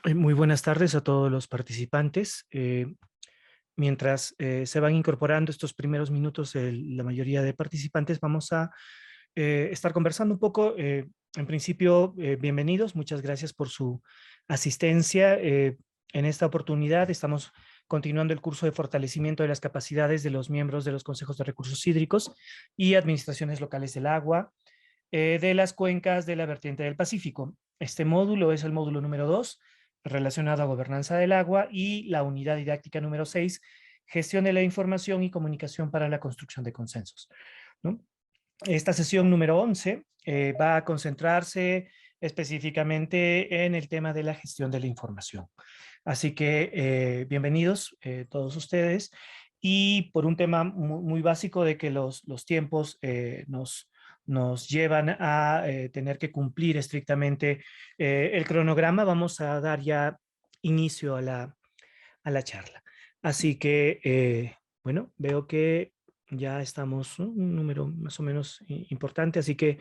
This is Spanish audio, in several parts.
Muy buenas tardes a todos los participantes. Mientras se van incorporando estos primeros minutos, la mayoría de participantes, vamos a estar conversando un poco. En principio, bienvenidos. Muchas gracias por su asistencia. En esta oportunidad estamos continuando el curso de fortalecimiento de las capacidades de los miembros de los consejos de recursos hídricos y administraciones locales del agua de las cuencas de la vertiente del Pacífico. Este módulo es el módulo número 2, relacionado a gobernanza del agua, y la unidad didáctica número 6, gestión de la información y comunicación para la construcción de consensos, ¿no? Esta sesión número 11 va a concentrarse específicamente en el tema de la gestión de la información. Así que bienvenidos todos ustedes. Y por un tema muy básico de que los tiempos nos llevan a tener que cumplir estrictamente el cronograma, vamos a dar ya inicio a la charla. Así que, bueno, veo que ya estamos, ¿no? Un número más o menos importante, así que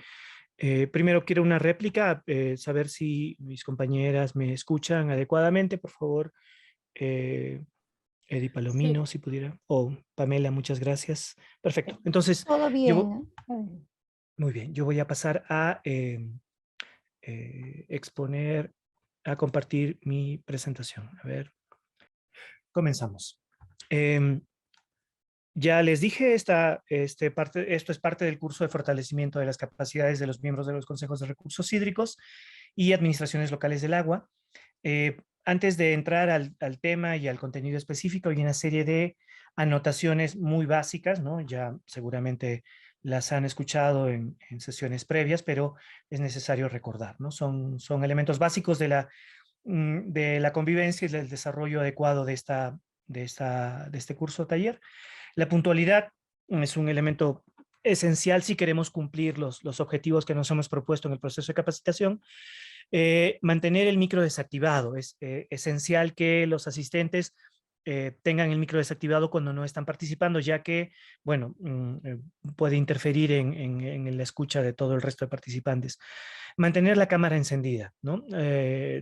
primero quiero una réplica, saber si mis compañeras me escuchan adecuadamente, por favor. Eh, Edi Sí, Palomino, si pudiera, o Pamela, muchas gracias. Perfecto. Entonces, todo yo, bien. muy bien, yo voy a pasar a exponer, a compartir mi presentación. A ver, comenzamos. Em, Ya les dije, esto es parte del curso de fortalecimiento de las capacidades de los miembros de los consejos de recursos hídricos y administraciones locales del agua. Antes de entrar al tema y al contenido específico, hay una serie de anotaciones muy básicas, ¿no? Ya seguramente las han escuchado en sesiones previas, pero es necesario recordar, ¿no? Son elementos básicos de la convivencia y del desarrollo adecuado de este curso taller. La puntualidad es un elemento esencial si queremos cumplir los objetivos que nos hemos propuesto en el proceso de capacitación. Mantener el micro desactivado. Es esencial que los asistentes tengan el micro desactivado cuando no están participando, ya que, bueno, puede interferir en la escucha de todo el resto de participantes. Mantener la cámara encendida, ¿no?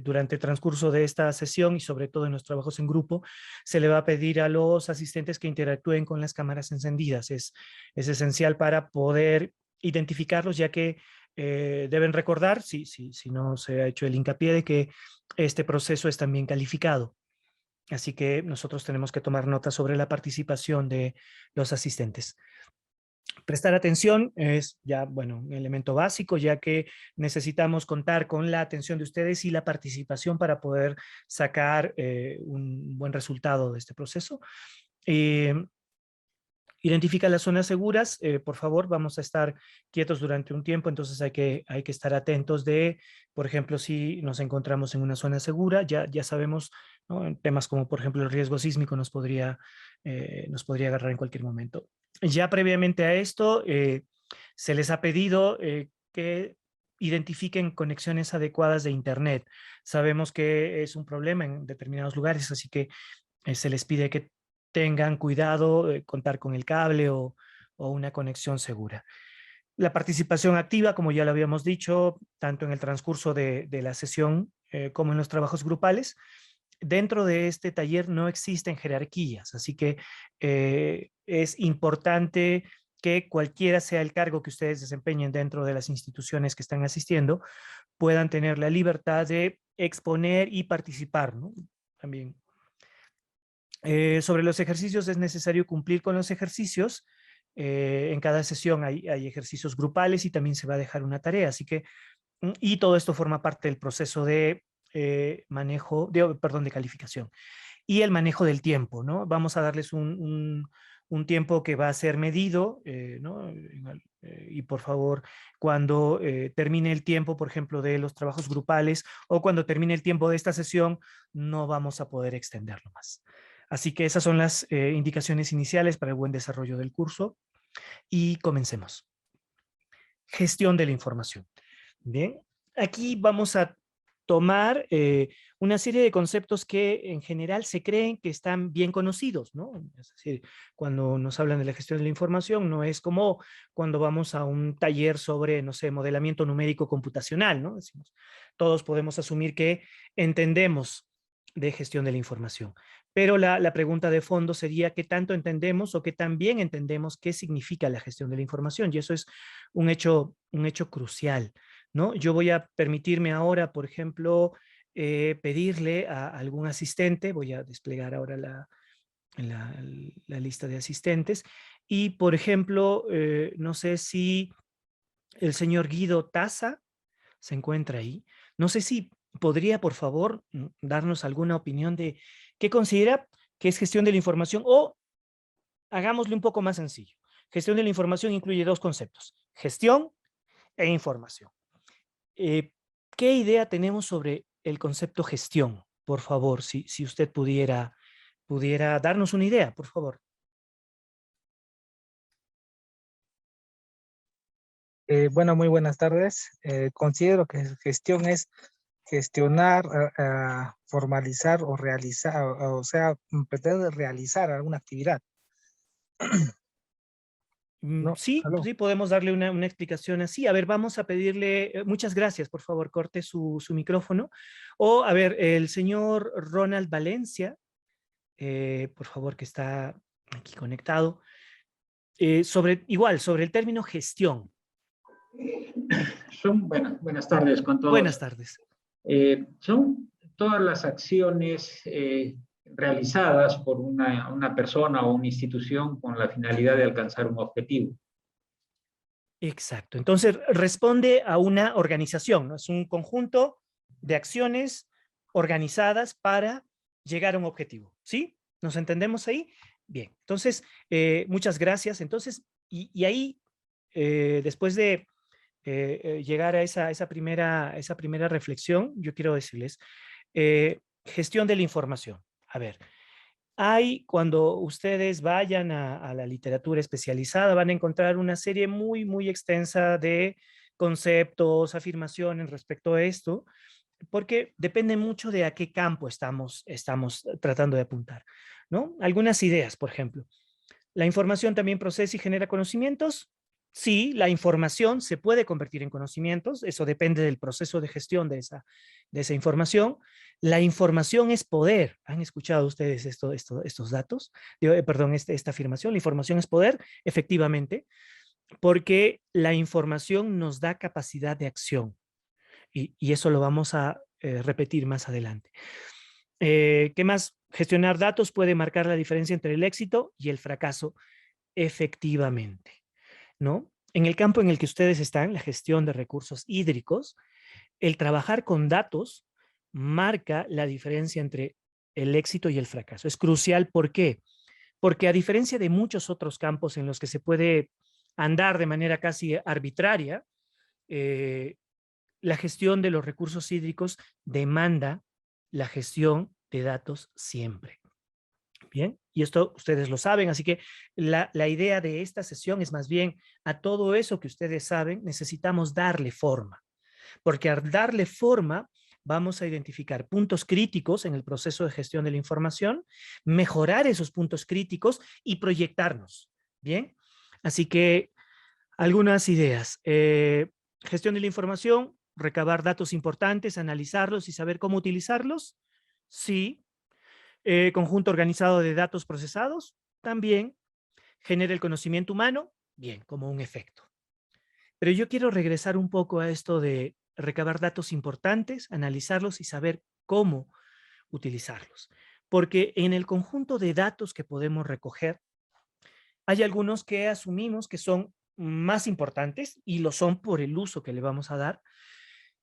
Durante el transcurso de esta sesión y sobre todo en los trabajos en grupo, se le va a pedir a los asistentes que interactúen con las cámaras encendidas. Es esencial para poder identificarlos, ya que deben recordar, si no se ha hecho el hincapié, de que este proceso es también calificado. Así que nosotros tenemos que tomar nota sobre la participación de los asistentes. Prestar atención es ya, bueno, un elemento básico, ya que necesitamos contar con la atención de ustedes y la participación para poder sacar un buen resultado de este proceso. Eh, Identifica las zonas seguras, por favor, vamos a estar quietos durante un tiempo, entonces hay que estar atentos de, por ejemplo, si nos encontramos en una zona segura, ya sabemos, ¿no? En temas como, por ejemplo, el riesgo sísmico nos podría agarrar en cualquier momento. Ya previamente a esto, se les ha pedido que identifiquen conexiones adecuadas de Internet. Sabemos que es un problema en determinados lugares, así que se les pide que tengan cuidado, contar con el cable o una conexión segura. La participación activa, como ya lo habíamos dicho, tanto en el transcurso de la sesión como en los trabajos grupales. Dentro de este taller no existen jerarquías, así que es importante que cualquiera sea el cargo que ustedes desempeñen dentro de las instituciones que están asistiendo, puedan tener la libertad de exponer y participar, ¿no? También sobre los ejercicios es necesario cumplir con los ejercicios. En cada sesión hay ejercicios grupales y también se va a dejar una tarea. Así que, y todo esto forma parte del proceso de manejo, perdón, de calificación. Y el manejo del tiempo, ¿no? Vamos a darles un tiempo que va a ser medido, ¿no? Y por favor, cuando termine el tiempo, por ejemplo, de los trabajos grupales o cuando termine el tiempo de esta sesión, no vamos a poder extenderlo más. Así que esas son las indicaciones iniciales para el buen desarrollo del curso y comencemos. Gestión de la información. Bien, aquí vamos a tomar una serie de conceptos que en general se creen que están bien conocidos, ¿no? Es decir, cuando nos hablan de la gestión de la información, no es como cuando vamos a un taller sobre, no sé, modelamiento numérico computacional, ¿no? Decimos, todos podemos asumir que entendemos de gestión de la información. Pero la pregunta de fondo sería qué tanto entendemos o qué tan bien entendemos qué significa la gestión de la información. Y eso es un hecho crucial, ¿no? Yo voy a permitirme ahora, por ejemplo, pedirle a algún asistente, voy a desplegar ahora la, la lista de asistentes, y por ejemplo, no sé si el señor Guido Taza se encuentra ahí. No sé si podría, por favor, darnos alguna opinión de qué considera que es gestión de la información o hagámosle un poco más sencillo. Gestión de la información incluye dos conceptos, gestión e información. Eh, ¿Qué idea tenemos sobre el concepto gestión? Por favor, si usted pudiera darnos una idea, por favor. Bueno, muy buenas tardes. Considero que gestión es gestionar, formalizar o realizar, o sea, pretende realizar alguna actividad, ¿no? Sí, ¿Aló? sí, podemos darle una explicación así. A ver, vamos a pedirle, muchas gracias, por favor, corte su micrófono. O, a ver, el señor Ronald Valencia, por favor, que está aquí conectado, sobre el término gestión. Buenas tardes con Buenas todos. tardes. Son todas las acciones realizadas por una persona o una institución con la finalidad de alcanzar un objetivo. Exacto. Entonces, responde a una organización, ¿no? Es un conjunto de acciones organizadas para llegar a un objetivo. ¿Sí? ¿Nos entendemos ahí? Bien. Entonces, muchas gracias. Entonces, y ahí, después de llegar a esa primera reflexión, yo quiero decirles, gestión de la información. A ver, cuando ustedes vayan a la literatura especializada, van a encontrar una serie muy, muy extensa de conceptos, afirmaciones respecto a esto, porque depende mucho de a qué campo estamos tratando de apuntar, ¿no? Algunas ideas, por ejemplo. ¿La información también procesa y genera conocimientos? Sí, la información se puede convertir en conocimientos, eso depende del proceso de gestión de esa información. La información es poder. ¿Han escuchado ustedes estos datos? Perdón, esta afirmación. La información es poder, efectivamente, porque la información nos da capacidad de acción y eso lo vamos a repetir más adelante. ¿Qué más? Gestionar datos puede marcar la diferencia entre el éxito y el fracaso, efectivamente, ¿no? En el campo en el que ustedes están, la gestión de recursos hídricos, el trabajar con datos marca la diferencia entre el éxito y el fracaso. Es crucial, ¿por qué? Porque a diferencia de muchos otros campos en los que se puede andar de manera casi arbitraria, eh, la gestión de los recursos hídricos demanda la gestión de datos siempre. Bien, y esto ustedes lo saben, así que la idea de esta sesión es más bien a todo eso que ustedes saben, necesitamos darle forma, porque al darle forma vamos a identificar puntos críticos en el proceso de gestión de la información, mejorar esos puntos críticos y proyectarnos. Bien, así que algunas ideas. Gestión de la información, recabar datos importantes, analizarlos y saber cómo utilizarlos. Sí. Conjunto organizado de datos procesados, también. Genera el conocimiento humano, bien, como un efecto. Pero yo quiero regresar un poco a esto de recabar datos importantes, analizarlos y saber cómo utilizarlos. Porque en el conjunto de datos que podemos recoger, hay algunos que asumimos que son más importantes y lo son por el uso que le vamos a dar,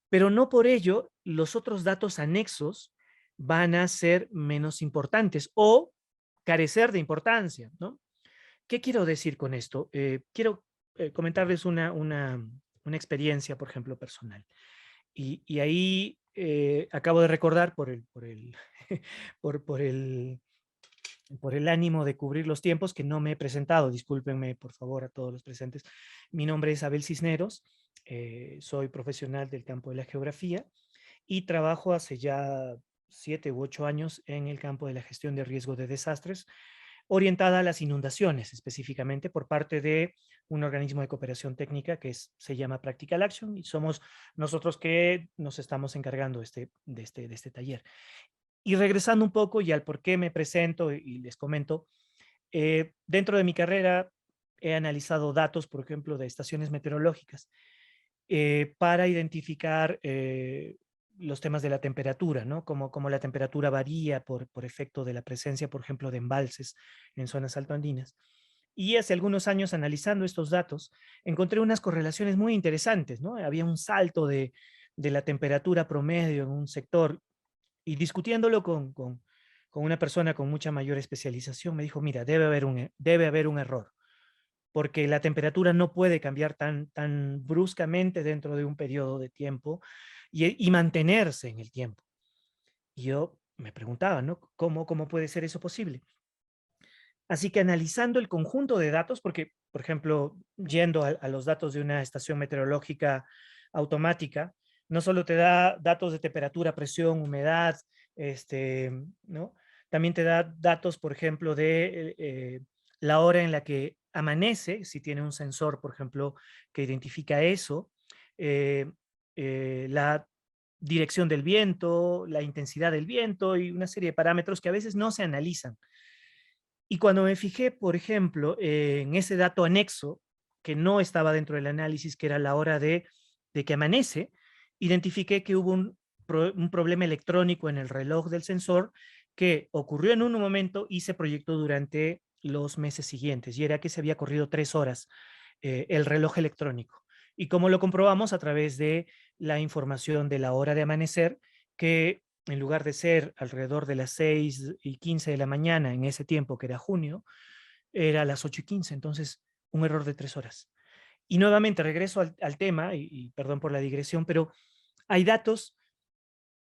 pero no por ello los otros datos anexos van a ser menos importantes o carecer de importancia, ¿no? ¿Qué quiero decir con esto? Quiero comentarles una experiencia, por ejemplo, personal. Y ahí acabo de recordar por el, por el ánimo de cubrir los tiempos que no me he presentado. Discúlpenme, por favor, a todos los presentes. Mi nombre es Abel Cisneros, soy profesional del campo de la geografía y trabajo hace ya 7 u 8 años en el campo de la gestión de riesgo de desastres, orientada a las inundaciones, específicamente por parte de un organismo de cooperación técnica que se llama Practical Action y somos nosotros que nos estamos encargando de este taller. Y regresando un poco y al por qué me presento y les comento, dentro de mi carrera he analizado datos, por ejemplo, de estaciones meteorológicas para identificar los temas de la temperatura, ¿no? Como la temperatura varía por efecto de la presencia, por ejemplo, de embalses en zonas altoandinas. Y hace algunos años, analizando estos datos, encontré unas correlaciones muy interesantes, ¿no? Había un salto de la temperatura promedio en un sector y discutiéndolo con una persona con mucha mayor especialización, me dijo, mira, debe haber un error, porque la temperatura no puede cambiar tan bruscamente dentro de un periodo de tiempo y mantenerse en el tiempo. Y yo me preguntaba, ¿no? ¿Cómo puede ser eso posible? Así que analizando el conjunto de datos, porque, por ejemplo, yendo a los datos de una estación meteorológica automática, no solo te da datos de temperatura, presión, humedad, ¿no? También te da datos, por ejemplo, de la hora en la que amanece, si tiene un sensor, por ejemplo, que identifica eso, eh, la dirección del viento, la intensidad del viento y una serie de parámetros que a veces no se analizan. Y cuando me fijé, por ejemplo, en ese dato anexo, que no estaba dentro del análisis, que era la hora de que amanece, identifiqué que hubo un problema electrónico en el reloj del sensor que ocurrió en un momento y se proyectó durante los meses siguientes, y era que se había corrido 3 horas el reloj electrónico. ¿Y cómo lo comprobamos? A través de la información de la hora de amanecer, que en lugar de ser alrededor de las 6:15 de la mañana, en ese tiempo que era junio, era a las 8:15, entonces un error de 3 horas. Y nuevamente regreso al tema, y perdón por la digresión, pero hay datos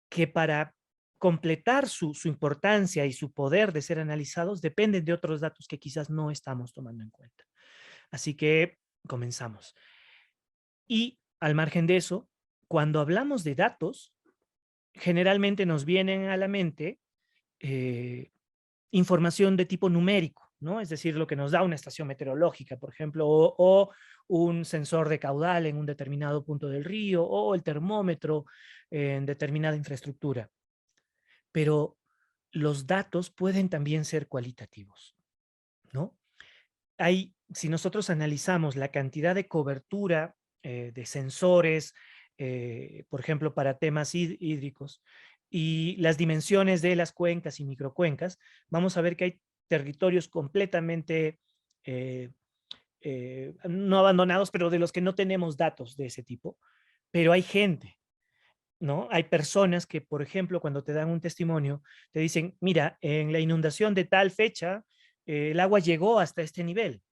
que para completar su importancia y su poder de ser analizados dependen de otros datos que quizás no estamos tomando en cuenta. Así que comenzamos. Y al margen de eso, cuando hablamos de datos, generalmente nos vienen a la mente eh, información de tipo numérico, ¿no? Es decir, lo que nos da una estación meteorológica, por ejemplo, o un sensor de caudal en un determinado punto del río, o el termómetro en determinada infraestructura. Pero los datos pueden también ser cualitativos, ¿no? Si nosotros analizamos la cantidad de cobertura de sensores, por ejemplo, para temas hídricos, y las dimensiones de las cuencas y microcuencas, vamos a ver que hay territorios completamente eh, no abandonados, pero de los que no tenemos datos de ese tipo, pero hay gente, ¿no? Hay personas que, por ejemplo, cuando te dan un testimonio, te dicen, mira, en la inundación de tal fecha, el agua llegó hasta este nivel,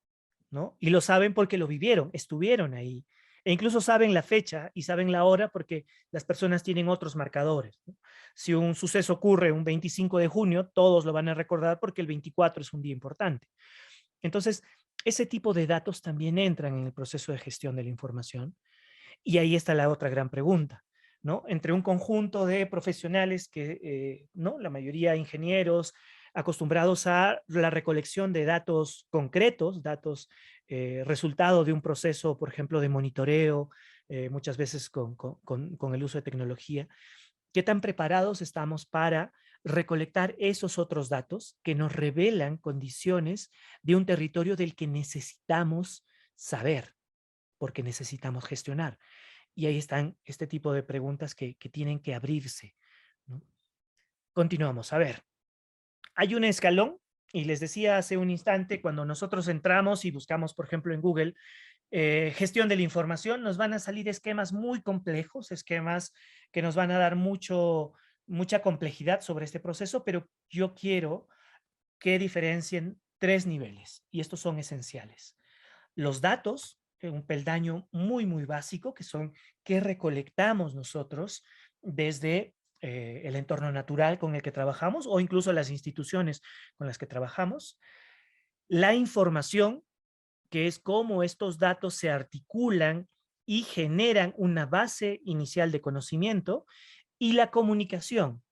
¿no? Y lo saben porque lo vivieron, estuvieron ahí. E incluso saben la fecha y saben la hora porque las personas tienen otros marcadores, ¿no? Si un suceso ocurre un 25 de junio, todos lo van a recordar porque el 24 es un día importante. Entonces, ese tipo de datos también entran en el proceso de gestión de la información. Y ahí está la otra gran pregunta, ¿no? Entre un conjunto de profesionales que, ¿no? La mayoría ingenieros, acostumbrados a la recolección de datos concretos, datos resultado de un proceso, por ejemplo, de monitoreo, muchas veces con el uso de tecnología. ¿Qué tan preparados estamos para recolectar esos otros datos que nos revelan condiciones de un territorio del que necesitamos saber, porque necesitamos gestionar? Y ahí están este tipo de preguntas que tienen que abrirse, ¿no? Continuamos. A ver, hay un escalón, y les decía hace un instante, cuando nosotros entramos y buscamos, por ejemplo, en Google, gestión de la información, nos van a salir esquemas muy complejos, esquemas que nos van a dar mucha complejidad sobre este proceso, pero yo quiero que diferencien 3 niveles, y estos son esenciales. Los datos, un peldaño muy básico, que son que recolectamos nosotros desde el entorno natural con el que trabajamos o incluso las instituciones con las que trabajamos. La información, que es cómo estos datos se articulan y generan una base inicial de conocimiento, y la comunicación,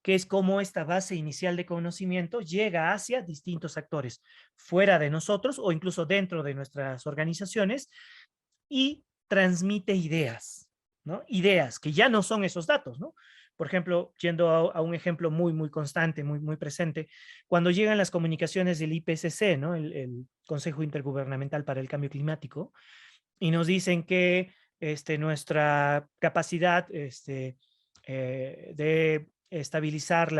que es cómo esta base inicial de conocimiento llega hacia distintos actores, fuera de nosotros o incluso dentro de nuestras organizaciones, y transmite ideas, ¿no? Ideas que ya no son esos datos, ¿no? por ejemplo, yendo a un ejemplo muy constante, muy presente, cuando llegan las comunicaciones del IPCC, ¿no? El Consejo Intergubernamental para el Cambio Climático, y nos dicen que nuestra capacidad de estabilizar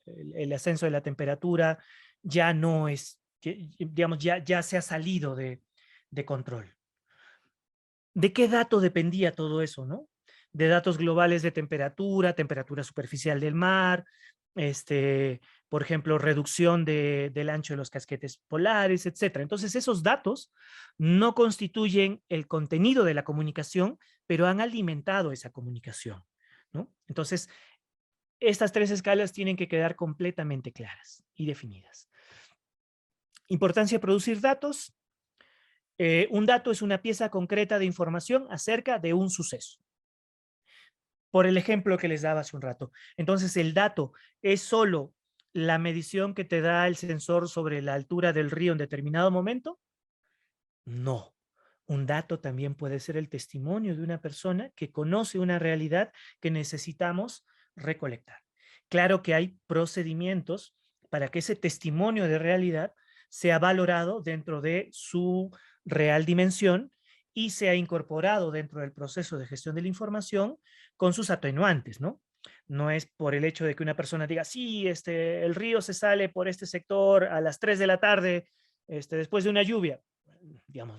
el ascenso de la temperatura ya no es, digamos, ya se ha salido de control. ¿De qué dato dependía todo eso, no? De datos globales de temperatura superficial del mar, por ejemplo, reducción del ancho de los casquetes polares, etcétera. Entonces, esos datos no constituyen el contenido de la comunicación, pero han alimentado esa comunicación, ¿no? Entonces, estas tres escalas tienen que quedar completamente claras y definidas. Importancia de producir datos. Un dato es una pieza concreta de información acerca de un suceso. Por el ejemplo que les daba hace un rato. Entonces, el dato es solo la medición que te da el sensor sobre la altura del río en determinado momento. No. Un dato también puede ser el testimonio de una persona que conoce una realidad que necesitamos recolectar. Claro que hay procedimientos para que ese testimonio de realidad sea valorado dentro de su real dimensión y sea incorporado dentro del proceso de gestión de la información con sus atenuantes, ¿no? No es por el hecho de que una persona diga, sí, el río se sale por este sector a las 3 de la tarde, después de una lluvia. Digamos,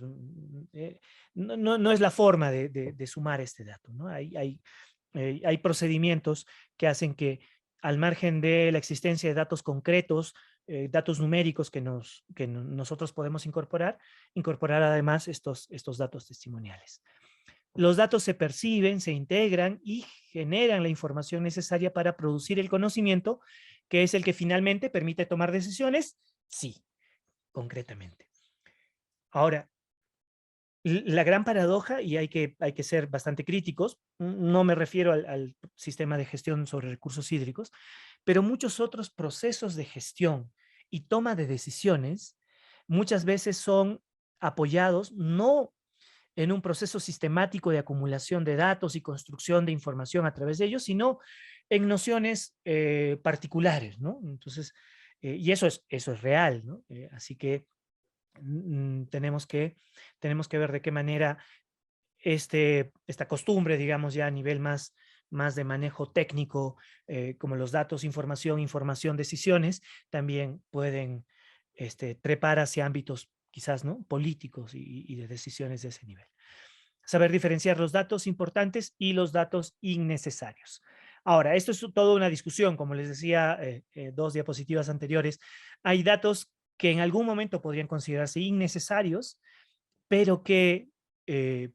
no es la forma de sumar este dato, ¿no? Hay procedimientos que hacen que, al margen de la existencia de datos concretos, datos numéricos que nosotros podemos incorporar además estos datos testimoniales. Los datos se perciben, se integran y generan la información necesaria para producir el conocimiento, que es el que finalmente permite tomar decisiones, sí, concretamente. Ahora, la gran paradoja, y hay que ser bastante críticos, no me refiero al sistema de gestión sobre recursos hídricos, pero muchos otros procesos de gestión y toma de decisiones muchas veces son apoyados no en un proceso sistemático de acumulación de datos y construcción de información a través de ellos, sino en nociones particulares, ¿no? Entonces, y eso es real, ¿no? Así que tenemos que ver de qué manera esta costumbre, digamos, ya a nivel más de manejo técnico, como los datos, información, decisiones, también pueden trepar hacia ámbitos quizás, ¿no?, políticos y de decisiones de ese nivel. Saber diferenciar los datos importantes y los datos innecesarios. Ahora, esto es toda una discusión, como les decía, 2 diapositivas anteriores. Hay datos que en algún momento podrían considerarse innecesarios, pero que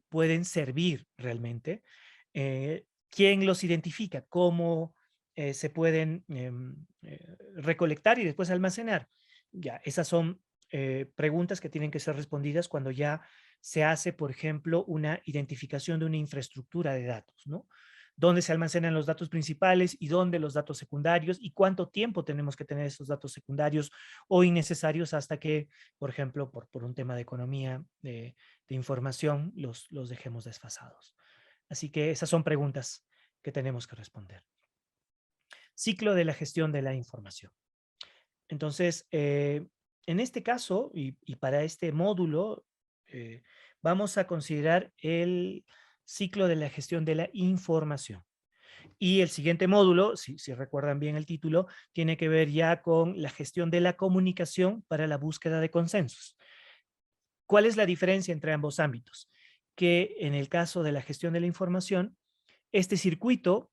pueden servir realmente. ¿Quién los identifica? ¿Cómo se pueden recolectar y después almacenar? Ya, esas son preguntas que tienen que ser respondidas cuando ya se hace, por ejemplo, una identificación de una infraestructura de datos, ¿no? Dónde se almacenan los datos principales y dónde los datos secundarios y cuánto tiempo tenemos que tener esos datos secundarios o innecesarios hasta que, por ejemplo, por un tema de economía, de información, los dejemos desfasados. Así que esas son preguntas que tenemos que responder. Ciclo de la gestión de la información. Entonces, en este caso, y para este módulo, vamos a considerar el ciclo de la gestión de la información. Y el siguiente módulo, si recuerdan bien el título, tiene que ver ya con la gestión de la comunicación para la búsqueda de consensos. ¿Cuál es la diferencia entre ambos ámbitos? Que en el caso de la gestión de la información, este circuito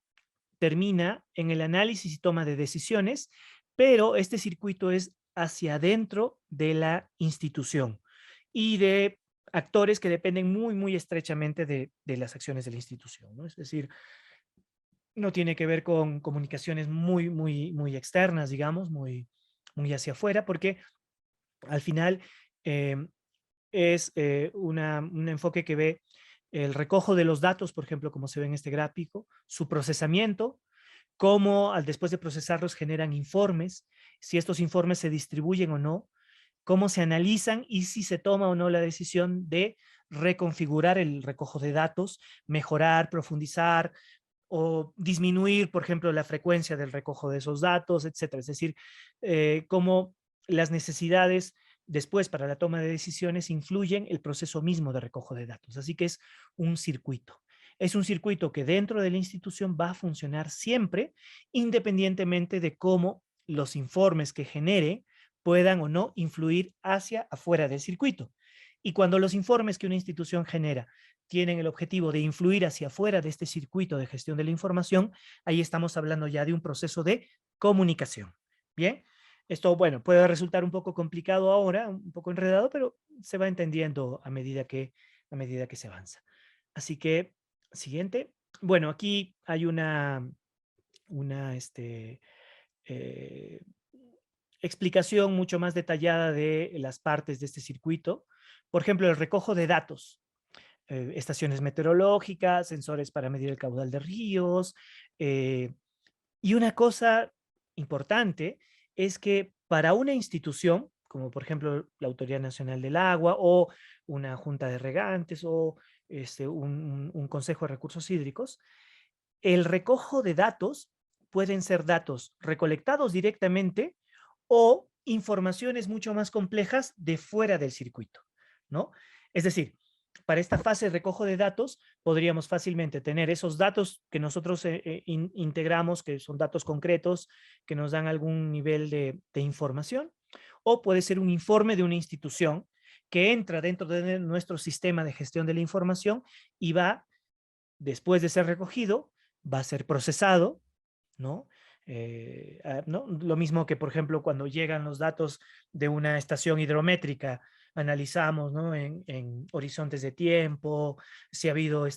termina en el análisis y toma de decisiones, pero este circuito es hacia adentro de la institución y de actores que dependen muy estrechamente de las acciones de la institución, ¿no? Es decir, no tiene que ver con comunicaciones muy externas, digamos, muy hacia afuera, porque al final es un enfoque que ve el recojo de los datos, por ejemplo, como se ve en este gráfico, su procesamiento, cómo después de procesarlos generan informes, si estos informes se distribuyen o no, cómo se analizan y si se toma o no la decisión de reconfigurar el recojo de datos, mejorar, profundizar o disminuir, por ejemplo, la frecuencia del recojo de esos datos, etcétera. Es decir, cómo las necesidades después para la toma de decisiones influyen el proceso mismo de recojo de datos. Así que es un circuito. Es un circuito que dentro de la institución va a funcionar siempre, independientemente de cómo los informes que genere puedan o no influir hacia afuera del circuito. Y cuando los informes que una institución genera tienen el objetivo de influir hacia afuera de este circuito de gestión de la información, ahí estamos hablando ya de un proceso de comunicación. Bien, esto, bueno, puede resultar un poco complicado ahora, un poco enredado, pero se va entendiendo a medida que se avanza. Así que, siguiente. Bueno, aquí hay una eh, explicación mucho más detallada de las partes de este circuito. Por ejemplo, el recojo de datos. Estaciones meteorológicas, sensores para medir el caudal de ríos. Y una cosa importante es que para una institución, como por ejemplo la Autoridad Nacional del Agua o una junta de regantes o un consejo de recursos hídricos, el recojo de datos pueden ser datos recolectados directamente o informaciones mucho más complejas de fuera del circuito, ¿no? Es decir, para esta fase de recojo de datos, podríamos fácilmente tener esos datos que nosotros integramos, que son datos concretos, que nos dan algún nivel de información, o puede ser un informe de una institución que entra dentro de nuestro sistema de gestión de la información y va, después de ser recogido, va a ser procesado, ¿no? ¿No? Lo mismo que, por ejemplo, cuando llegan los datos de una estación hidrométrica, analizamos, ¿no? En horizontes de tiempo, si ha habido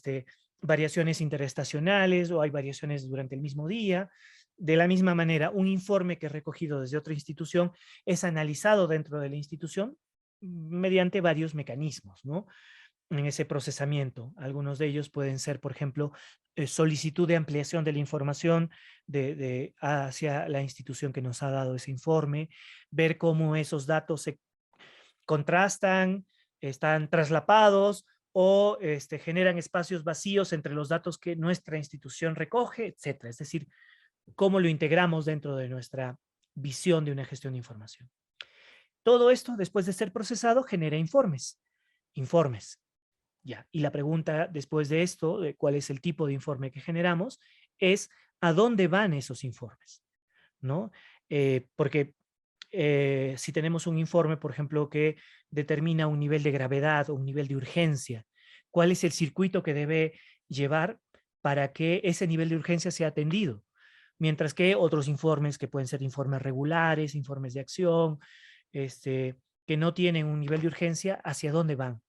variaciones interestacionales o hay variaciones durante el mismo día. De la misma manera, un informe que es recogido desde otra institución es analizado dentro de la institución mediante varios mecanismos, ¿no? En ese procesamiento. Algunos de ellos pueden ser, por ejemplo, solicitud de ampliación de la información hacia la institución que nos ha dado ese informe, ver cómo esos datos se contrastan, están traslapados o generan espacios vacíos entre los datos que nuestra institución recoge, etcétera. Es decir, cómo lo integramos dentro de nuestra visión de una gestión de información. Todo esto, después de ser procesado, genera informes. Informes. Ya, y la pregunta después de esto, de cuál es el tipo de informe que generamos, es ¿a dónde van esos informes? ¿No? Porque si tenemos un informe, por ejemplo, que determina un nivel de gravedad o un nivel de urgencia, ¿cuál es el circuito que debe llevar para que ese nivel de urgencia sea atendido? Mientras que otros informes, que pueden ser informes regulares, informes de acción, que no tienen un nivel de urgencia, ¿hacia dónde van?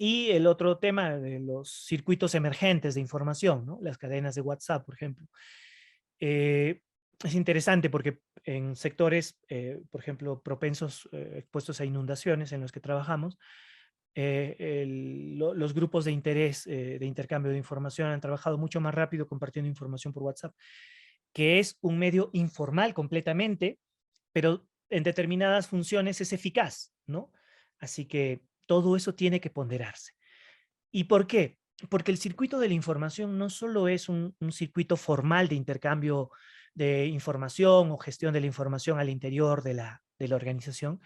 Y el otro tema de los circuitos emergentes de información, ¿no? Las cadenas de WhatsApp, por ejemplo. Es interesante porque en sectores, por ejemplo, propensos, expuestos a inundaciones en los que trabajamos, los grupos de interés de intercambio de información han trabajado mucho más rápido compartiendo información por WhatsApp, que es un medio informal completamente, pero en determinadas funciones es eficaz, ¿no? Así que todo eso tiene que ponderarse. ¿Y por qué? Porque el circuito de la información no solo es un circuito formal de intercambio de información o gestión de la información al interior de la organización,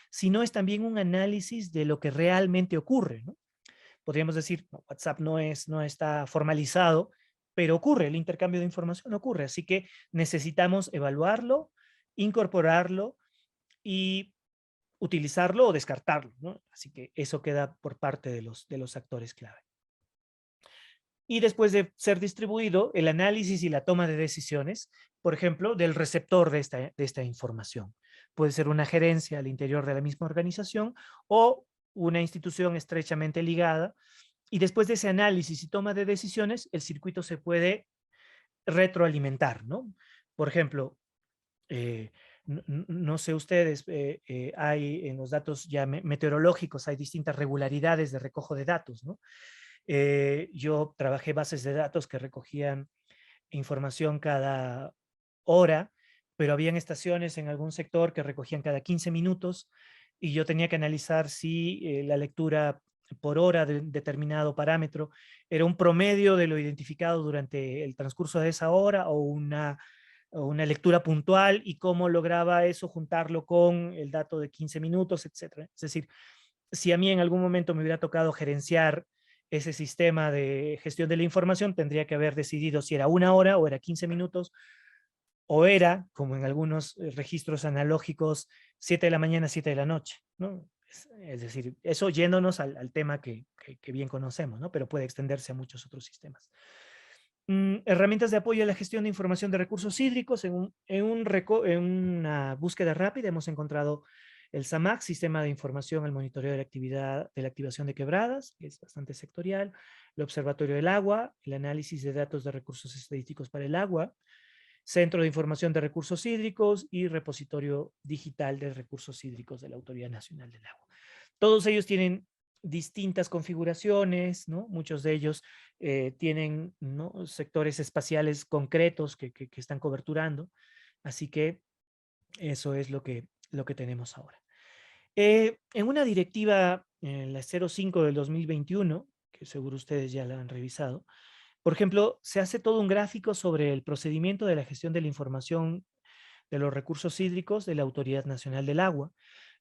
sino es también un análisis de lo que realmente ocurre, ¿no? Podríamos decir, no, WhatsApp no está formalizado, pero ocurre, el intercambio de información ocurre, así que necesitamos evaluarlo, incorporarlo y utilizarlo o descartarlo, ¿no? Así que eso queda por parte de los actores clave. Y después de ser distribuido, el análisis y la toma de decisiones, por ejemplo, del receptor de esta información. Puede ser una gerencia al interior de la misma organización o una institución estrechamente ligada. Y después de ese análisis y toma de decisiones, el circuito se puede retroalimentar, ¿no? Por ejemplo, no sé ustedes, hay en los datos ya meteorológicos, hay distintas regularidades de recojo de datos, ¿no? Yo trabajé bases de datos que recogían información cada hora, pero habían estaciones en algún sector que recogían cada 15 minutos y yo tenía que analizar si la lectura por hora de determinado parámetro era un promedio de lo identificado durante el transcurso de esa hora o una lectura puntual y cómo lograba eso juntarlo con el dato de 15 minutos, etcétera. Es decir, si a mí en algún momento me hubiera tocado gerenciar ese sistema de gestión de la información, tendría que haber decidido si era una hora o era 15 minutos o era, como en algunos registros analógicos, 7 de la mañana, 7 de la noche, ¿no? Es decir, eso yéndonos al tema que bien conocemos, ¿no? Pero puede extenderse a muchos otros sistemas. Herramientas de apoyo a la gestión de información de recursos hídricos. En una búsqueda rápida hemos encontrado el SAMAC, Sistema de Información al Monitoreo de la Actividad de la Activación de Quebradas, que es bastante sectorial, el Observatorio del Agua, el análisis de datos de recursos estadísticos para el agua, Centro de Información de Recursos Hídricos y Repositorio Digital de Recursos Hídricos de la Autoridad Nacional del Agua. Todos ellos tienen distintas configuraciones, ¿no? Muchos de ellos tienen, ¿no?, sectores espaciales concretos que están coberturando, así que eso es lo que tenemos ahora. En una directiva, la 05 del 2021, que seguro ustedes ya la han revisado, por ejemplo, se hace todo un gráfico sobre el procedimiento de la gestión de la información de los recursos hídricos de la Autoridad Nacional del Agua.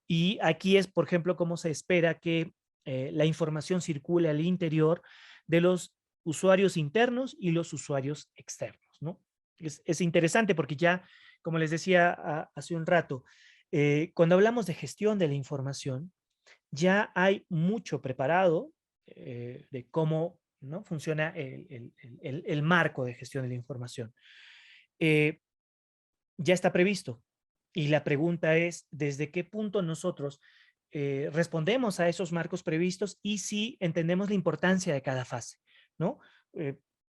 Y aquí es, por ejemplo, cómo se espera que la información circule al interior de los usuarios internos y los usuarios externos, ¿no? Es interesante porque ya, como les decía hace un rato, cuando hablamos de gestión de la información, ya hay mucho preparado de cómo, ¿no?, funciona el marco de gestión de la información. Ya está previsto. Y la pregunta es, ¿desde qué punto nosotros respondemos a esos marcos previstos y si entendemos la importancia de cada fase, ¿no?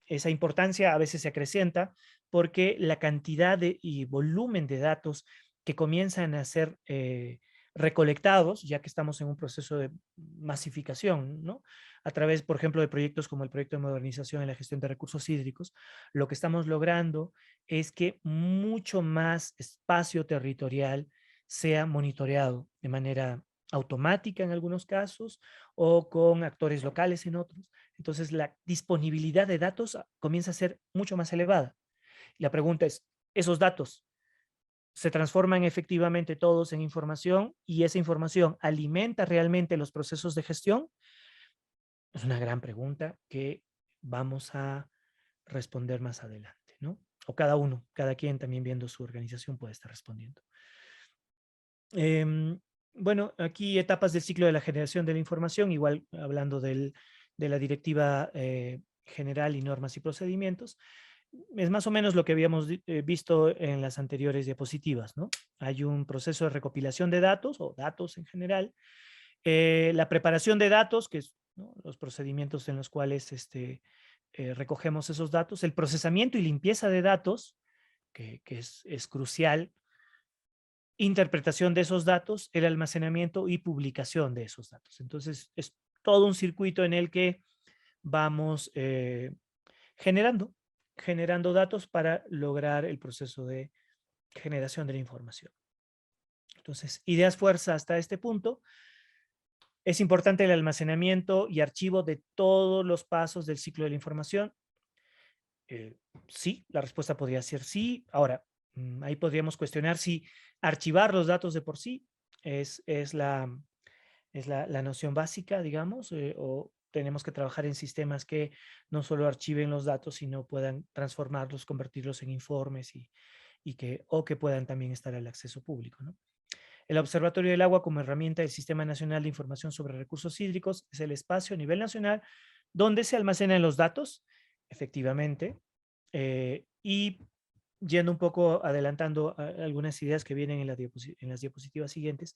Esa importancia a veces se acrecienta porque la cantidad y volumen de datos que comienzan a ser recolectados, ya que estamos en un proceso de masificación, ¿no? A través, por ejemplo, de proyectos como el proyecto de modernización en la gestión de recursos hídricos, lo que estamos logrando es que mucho más espacio territorial sea monitoreado de manera automática en algunos casos o con actores locales en otros. Entonces la disponibilidad de datos comienza a ser mucho más elevada. Y la pregunta es, ¿esos datos se transforman efectivamente todos en información y esa información alimenta realmente los procesos de gestión? Es una gran pregunta que vamos a responder más adelante, ¿no? O cada quien también viendo su organización puede estar respondiendo. Bueno, aquí etapas del ciclo de la generación de la información, igual hablando de la directiva general y normas y procedimientos, es más o menos lo que habíamos visto en las anteriores diapositivas, ¿no? Hay un proceso de recopilación de datos o datos en general, la preparación de datos, que es, ¿no?, los procedimientos en los cuales recogemos esos datos, el procesamiento y limpieza de datos, que es crucial, interpretación de esos datos, el almacenamiento y publicación de esos datos. Entonces, es todo un circuito en el que vamos generando datos para lograr el proceso de generación de la información. Entonces, ideas fuerza hasta este punto. Es importante el almacenamiento y archivo de todos los pasos del ciclo de la información. Sí, la respuesta podría ser sí. Ahora, ahí podríamos cuestionar si archivar los datos de por sí es la noción básica, digamos, o tenemos que trabajar en sistemas que no solo archiven los datos, sino puedan transformarlos, convertirlos en informes o que puedan también estar al acceso público, ¿no? El Observatorio del Agua como herramienta del Sistema Nacional de Información sobre Recursos Hídricos es el espacio a nivel nacional donde se almacenan los datos, efectivamente, y yendo un poco adelantando algunas ideas que vienen en las diapositivas siguientes,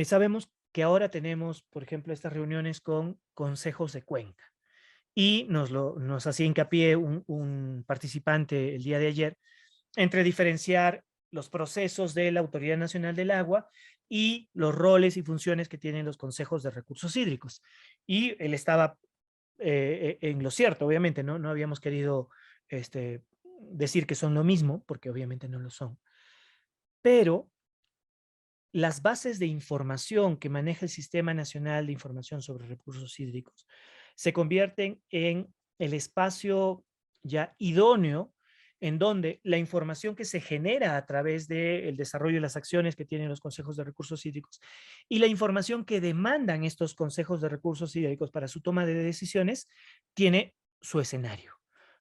sabemos que ahora tenemos, por ejemplo, estas reuniones con consejos de cuenca. Y nos hacía hincapié un participante el día de ayer entre diferenciar los procesos de la Autoridad Nacional del Agua y los roles y funciones que tienen los consejos de recursos hídricos. Y él estaba en lo cierto, obviamente, ¿no? No habíamos querido decir que son lo mismo, porque obviamente no lo son. Pero las bases de información que maneja el Sistema Nacional de Información sobre Recursos Hídricos se convierten en el espacio ya idóneo en donde la información que se genera a través del desarrollo de las acciones que tienen los consejos de recursos hídricos y la información que demandan estos consejos de recursos hídricos para su toma de decisiones tiene su escenario,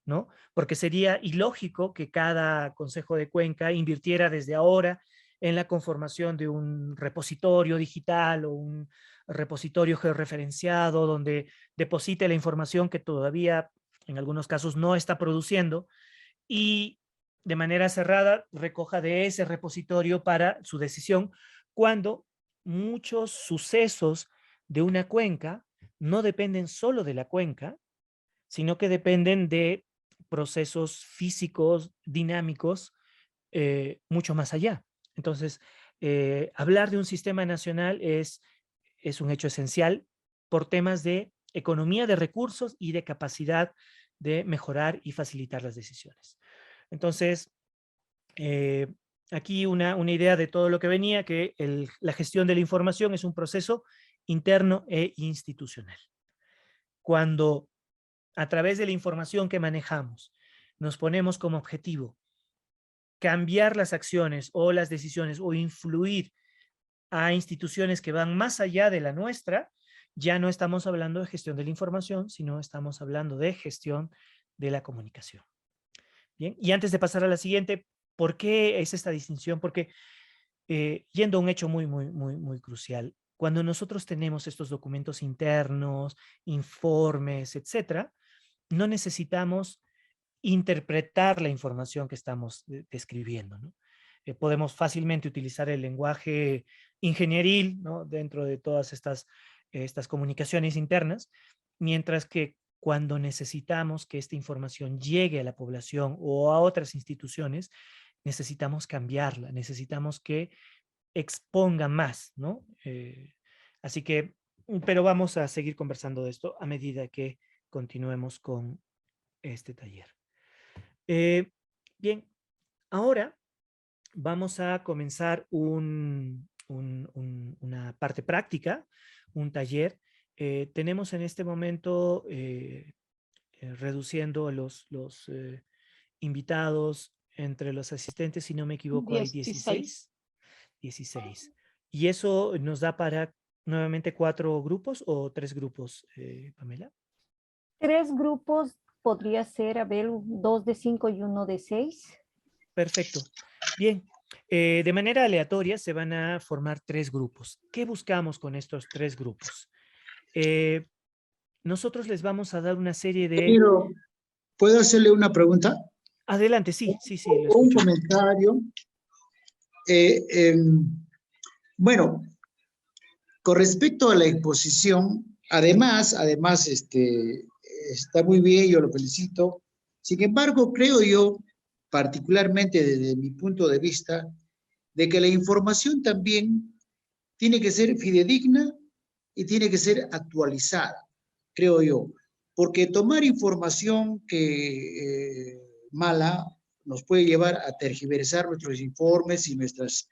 ¿no? Porque sería ilógico que cada consejo de cuenca invirtiera desde ahora en la conformación de un repositorio digital o un repositorio georreferenciado donde deposite la información que todavía en algunos casos no está produciendo y de manera cerrada recoja de ese repositorio para su decisión cuando muchos sucesos de una cuenca no dependen solo de la cuenca, sino que dependen de procesos físicos, dinámicos, mucho más allá. Entonces, hablar de un sistema nacional es un hecho esencial por temas de economía de recursos y de capacidad de mejorar y facilitar las decisiones. Entonces, aquí una idea de todo lo que venía, que la gestión de la información es un proceso interno e institucional. Cuando a través de la información que manejamos nos ponemos como objetivo cambiar las acciones o las decisiones o influir a instituciones que van más allá de la nuestra, ya no estamos hablando de gestión de la información, sino estamos hablando de gestión de la comunicación. Bien, y antes de pasar a la siguiente, ¿por qué es esta distinción? Porque yendo a un hecho muy crucial, cuando nosotros tenemos estos documentos internos, informes, etcétera, no necesitamos interpretar la información que estamos describiendo, ¿no? Podemos fácilmente utilizar el lenguaje ingenieril, ¿no? Dentro de todas estas comunicaciones internas, mientras que cuando necesitamos que esta información llegue a la población o a otras instituciones, necesitamos cambiarla, necesitamos que exponga más, ¿no? Así que, pero vamos a seguir conversando de esto a medida que continuemos con este taller. Bien, ahora vamos a comenzar una parte práctica, un taller. Tenemos en este momento, reduciendo los invitados entre los asistentes, si no me equivoco, hay 16. Y eso nos da para nuevamente 4 grupos o 3 grupos, Pamela. 3 grupos, podría ser, a ver, 2 de 5 y 1 de 6. Perfecto. Bien, de manera aleatoria se van a formar 3 grupos. ¿Qué buscamos con estos 3 grupos? Nosotros les vamos a dar una serie de... Pero, ¿puedo hacerle una pregunta? Adelante, sí. Lo un escucho. comentario. Bueno, con respecto a la exposición, además, está muy bien, yo lo felicito. Sin embargo, creo yo, particularmente desde mi punto de vista, de que la información también tiene que ser fidedigna y tiene que ser actualizada, creo yo. Porque tomar información que mala nos puede llevar a tergiversar nuestros informes y nuestras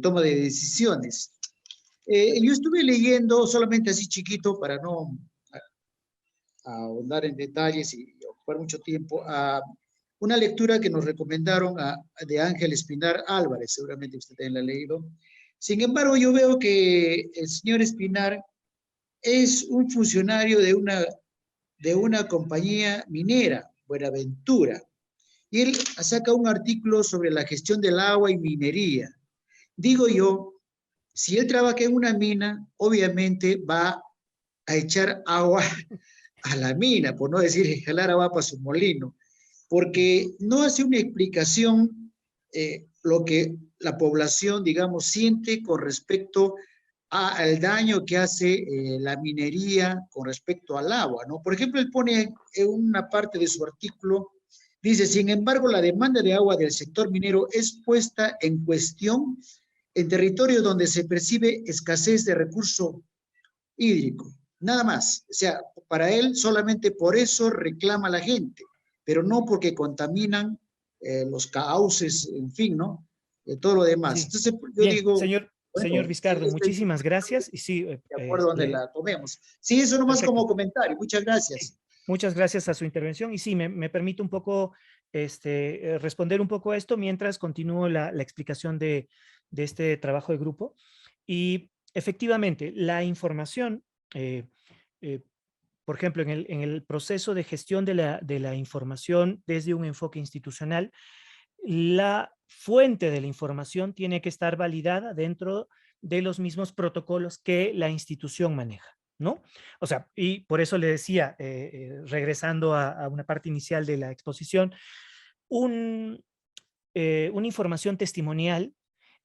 toma de decisiones. Yo estuve leyendo, solamente así chiquito, para no ahondar en detalles y ocupar mucho tiempo, una lectura que nos recomendaron de Ángel Espinar Álvarez, seguramente usted también la ha leído. Sin embargo, yo veo que el señor Espinar es un funcionario de una compañía minera, Buenaventura, y él saca un artículo sobre la gestión del agua y minería. Digo yo, si él trabaja en una mina, obviamente va a echar agua a la mina, por no decir jalar agua para su molino, porque no hace una explicación lo que la población, digamos, siente con respecto al daño que hace la minería con respecto al agua, ¿no? Por ejemplo, él pone en una parte de su artículo, dice, sin embargo, la demanda de agua del sector minero es puesta en cuestión en territorios donde se percibe escasez de recurso hídrico, nada más. O sea, para él solamente por eso reclama la gente, pero no porque contaminan los cauces, en fin, ¿no? todo lo demás. Sí. Entonces, yo Bien, digo, señor bueno, Vizcardo, sí, estoy muchísimas gracias. Y sí, de acuerdo donde la tomemos. Sí, eso nomás perfecto. como comentario. Muchas gracias. Sí, muchas gracias a su intervención. Y sí, me permite un poco responder un poco a esto mientras continúo la explicación de este trabajo de grupo. Y efectivamente, la información, por ejemplo, en el proceso de gestión de la información desde un enfoque institucional, la fuente de la información tiene que estar validada dentro de los mismos protocolos que la institución maneja, ¿no? O sea, y por eso le decía, regresando a una parte inicial de la exposición, una información testimonial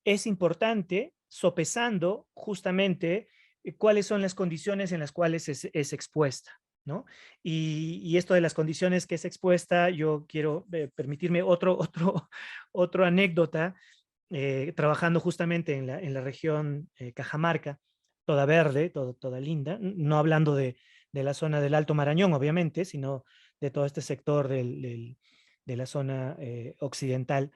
es importante sopesando justamente cuáles son las condiciones en las cuales es expuesta, ¿no? Y esto de las condiciones que es expuesta, yo quiero permitirme otro anécdota, trabajando justamente en la región Cajamarca, toda verde, toda linda, no hablando de la zona del Alto Marañón, obviamente, sino de todo este sector de la zona occidental.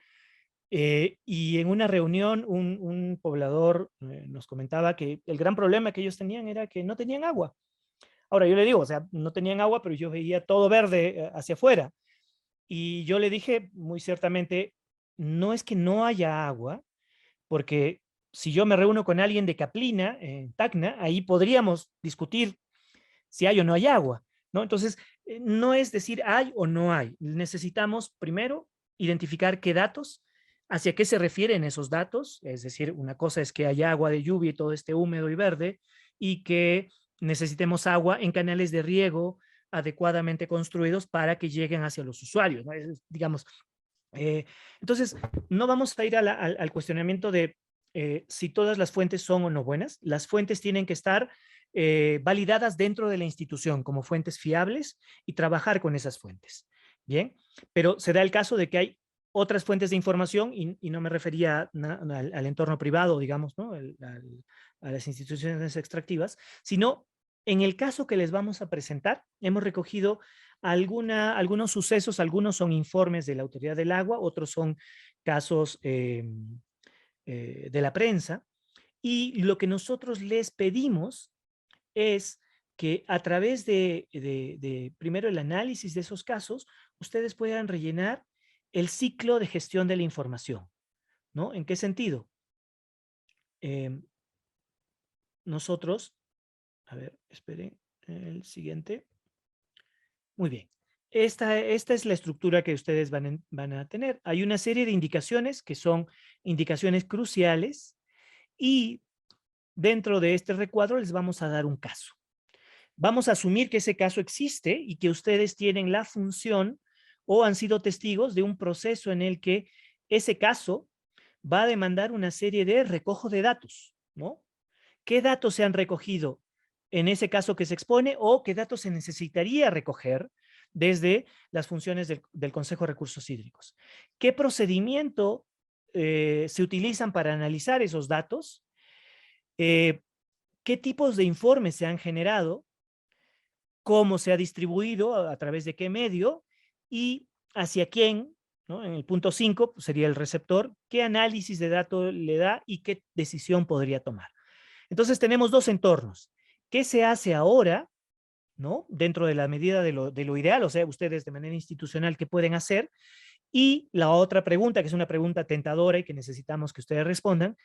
Y en una reunión, un poblador nos comentaba que el gran problema que ellos tenían era que no tenían agua. Ahora, yo le digo, o sea, no tenían agua, pero yo veía todo verde hacia afuera. Y yo le dije muy ciertamente, no es que no haya agua, porque si yo me reúno con alguien de Caplina, en Tacna, ahí podríamos discutir si hay o no hay agua, ¿no? Entonces, no es decir hay o no hay. Necesitamos primero identificar qué datos, hacia qué se refieren esos datos, es decir, una cosa es que haya agua de lluvia y todo esté húmedo y verde, y que necesitemos agua en canales de riego adecuadamente construidos para que lleguen hacia los usuarios, ¿no? Digamos, entonces, no vamos a ir al cuestionamiento de si todas las fuentes son o no buenas. Las fuentes tienen que estar validadas dentro de la institución como fuentes fiables y trabajar con esas fuentes. Bien, pero se da el caso de que hay otras fuentes de información y no me refería al entorno privado, digamos, ¿no? A las instituciones extractivas, sino en el caso que les vamos a presentar, hemos recogido algunos sucesos, algunos son informes de la Autoridad del Agua, otros son casos de la prensa, y lo que nosotros les pedimos es que a través de primero el análisis de esos casos, ustedes puedan rellenar el ciclo de gestión de la información, ¿no? ¿En qué sentido? Nosotros, a ver, esperen, el siguiente. Muy bien. Esta es la estructura que ustedes van a tener. Hay una serie de indicaciones que son indicaciones cruciales y dentro de este recuadro les vamos a dar un caso. Vamos a asumir que ese caso existe y que ustedes tienen la función o han sido testigos de un proceso en el que ese caso va a demandar una serie de recojo de datos, ¿no? ¿Qué datos se han recogido en ese caso que se expone o qué datos se necesitaría recoger desde las funciones del Consejo de Recursos Hídricos? ¿Qué procedimiento se utilizan para analizar esos datos? ¿Qué tipos de informes se han generado? ¿Cómo se ha distribuido? ¿A través de qué medio? ¿Y hacia quién? ¿No? En el punto 5 pues, sería el receptor. ¿Qué análisis de datos le da y qué decisión podría tomar? Entonces tenemos dos entornos. ¿Qué se hace ahora, ¿no? Dentro de la medida de lo ideal, o sea, ustedes de manera institucional, ¿qué pueden hacer? Y la otra pregunta, que es una pregunta tentadora y que necesitamos que ustedes respondan,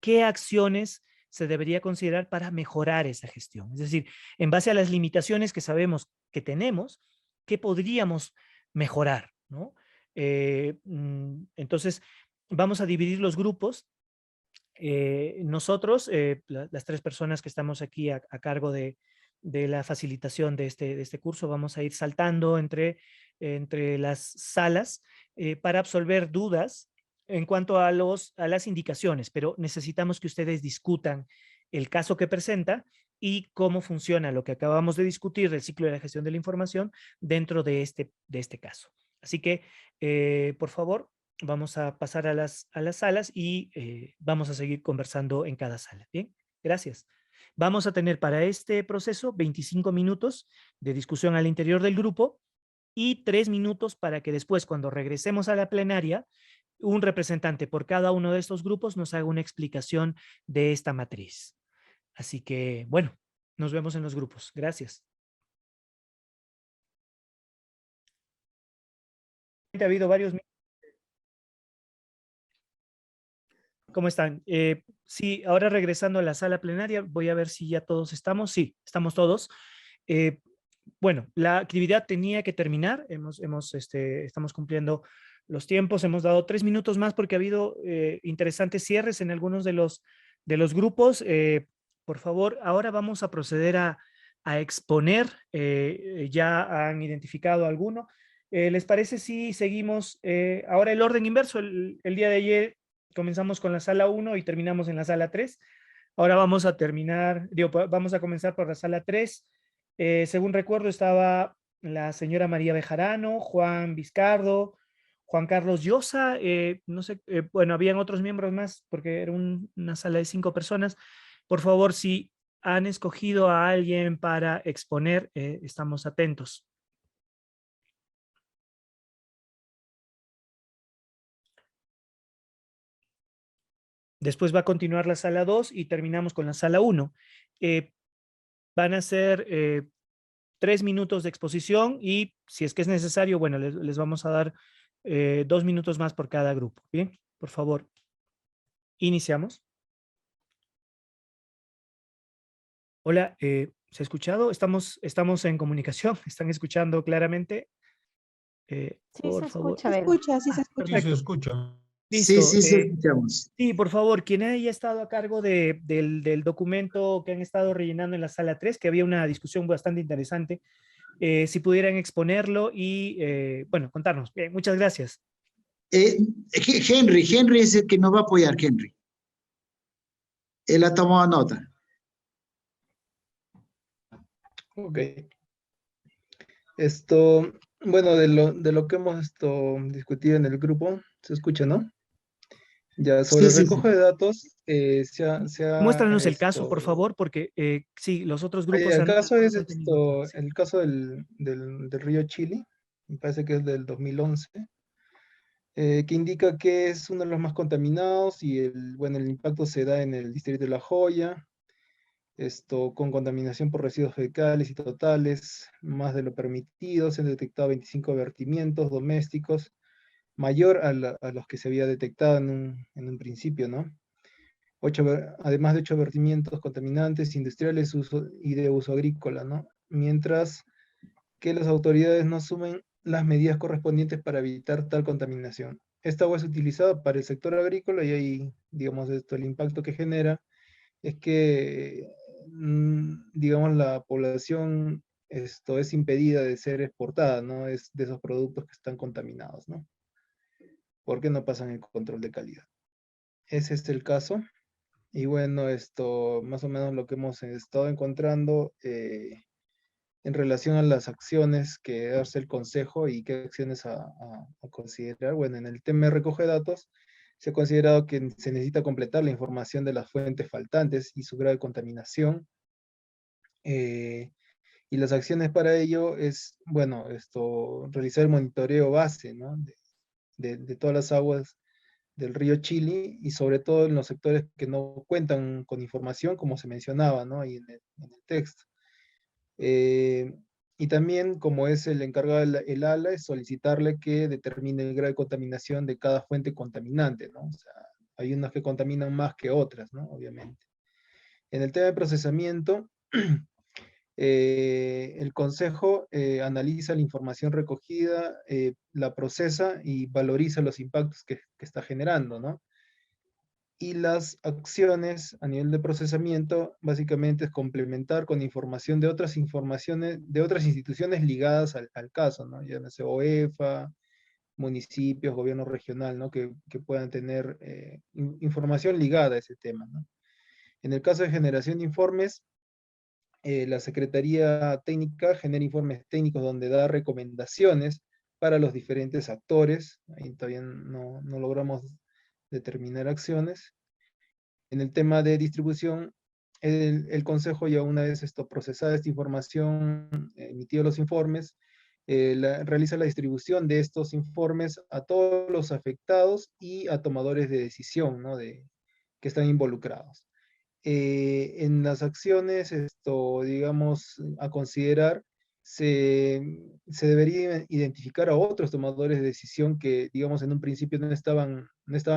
¿qué acciones se debería considerar para mejorar esa gestión? Es decir, en base a las limitaciones que sabemos que tenemos, ¿qué podríamos mejorar, ¿no? Entonces, vamos a dividir los grupos. Nosotros, las tres personas que estamos aquí a cargo de la facilitación de este curso, vamos a ir saltando entre las salas para absolver dudas en cuanto a las indicaciones, pero necesitamos que ustedes discutan el caso que presenta y cómo funciona lo que acabamos de discutir del ciclo de la gestión de la información dentro de este caso. Así que, por favor, vamos a pasar a las salas y vamos a seguir conversando en cada sala. Bien, gracias. Vamos a tener para este proceso 25 minutos de discusión al interior del grupo y 3 minutos para que después, cuando regresemos a la plenaria, un representante por cada uno de estos grupos nos haga una explicación de esta matriz. Así que, bueno, nos vemos en los grupos. Gracias. Ha habido varios. ¿Cómo están? Sí, ahora regresando a la sala plenaria, voy a ver si ya todos estamos. Sí, estamos todos. Bueno, la actividad tenía que terminar. Estamos cumpliendo los tiempos. Hemos dado 3 minutos más porque ha habido interesantes cierres en algunos de los grupos. Por favor, ahora vamos a proceder a exponer. Ya han identificado alguno. ¿Les parece si seguimos ahora el orden inverso? El día de ayer comenzamos con la sala 1 y terminamos en la sala 3. Ahora vamos a terminar, vamos a comenzar por la sala 3. Según recuerdo, estaba la señora María Bejarano, Juan Vizcardo, Juan Carlos Llosa, no sé, bueno, habían otros miembros más porque era una sala de 5 personas. Por favor, si han escogido a alguien para exponer, estamos atentos. Después va a continuar la sala 2 y terminamos con la sala 1. Van a ser 3 minutos de exposición y si es que es necesario, bueno, les vamos a dar 2 minutos más por cada grupo. Bien, por favor, iniciamos. Hola, ¿se ha escuchado? Estamos en comunicación, ¿están escuchando claramente? Sí, Por se favor. escucha, Abel. Sí se escucha. Perfecto. Sí, se escucha. Sí, Listo. sí, sí, escuchamos. Sí, por favor, quien haya estado a cargo del documento que han estado rellenando en la sala 3, que había una discusión bastante interesante, si pudieran exponerlo y, bueno, contarnos. Bien, muchas gracias. Henry es el que nos va a apoyar, Henry. Él ha tomado nota. Ok. Bueno, de lo que hemos discutido en el grupo, se escucha, ¿no? Ya, sobre Sí, el sí, recojo de datos, Muéstranos el caso, por favor, porque sí, los otros grupos el caso es tenido. Sí. el caso del río Chili, me parece que es del 2011, que indica que es uno de los más contaminados y bueno, el impacto se da en el distrito de La Joya, con contaminación por residuos fecales y totales, más de lo permitido. Se han detectado 25 vertimientos domésticos, mayor a los que se había detectado en un principio, ¿no? Además de 8 vertimientos contaminantes industriales y de uso agrícola, ¿no? Mientras que las autoridades no asumen las medidas correspondientes para evitar tal contaminación. Esta agua es utilizada para el sector agrícola y ahí, digamos, el impacto que genera es que, digamos, la población es impedida de ser exportada, ¿no? Es de esos productos que están contaminados, ¿no? Porque no pasan el control de calidad. Ese es el caso. Y bueno, más o menos lo que hemos estado encontrando en relación a las acciones que hace el Consejo y qué acciones a considerar. Bueno, en el tema de recoge datos, se ha considerado que se necesita completar la información de las fuentes faltantes y su grado de contaminación. Y las acciones para ello es, bueno, realizar el monitoreo base, ¿no? de todas las aguas del río Chili y sobre todo en los sectores que no cuentan con información, como se mencionaba, ¿no? Ahí en el texto. Y también, como es el encargado del ALA, es solicitarle que determine el grado de contaminación de cada fuente contaminante, ¿no? O sea, hay unas que contaminan más que otras, ¿no? Obviamente. En el tema de procesamiento, el Consejo analiza la información recogida, la procesa y valoriza los impactos que está generando, ¿no? Y las acciones a nivel de procesamiento básicamente es complementar con información de otras instituciones ligadas al caso, ¿no? Ya no sé, OEFA, municipios, gobierno regional, ¿no? Que puedan tener información ligada a ese tema, ¿no? En el caso de generación de informes, la Secretaría Técnica genera informes técnicos donde da recomendaciones para los diferentes actores. Ahí todavía no logramos determinar acciones. En el tema de distribución, el Consejo ya una vez procesada esta información, emitido los informes, realiza la distribución de estos informes a todos los afectados y a tomadores de decisión, ¿no? Que están involucrados. En las acciones, digamos, a considerar, se debería identificar a otros tomadores de decisión que, digamos, en un principio no estaban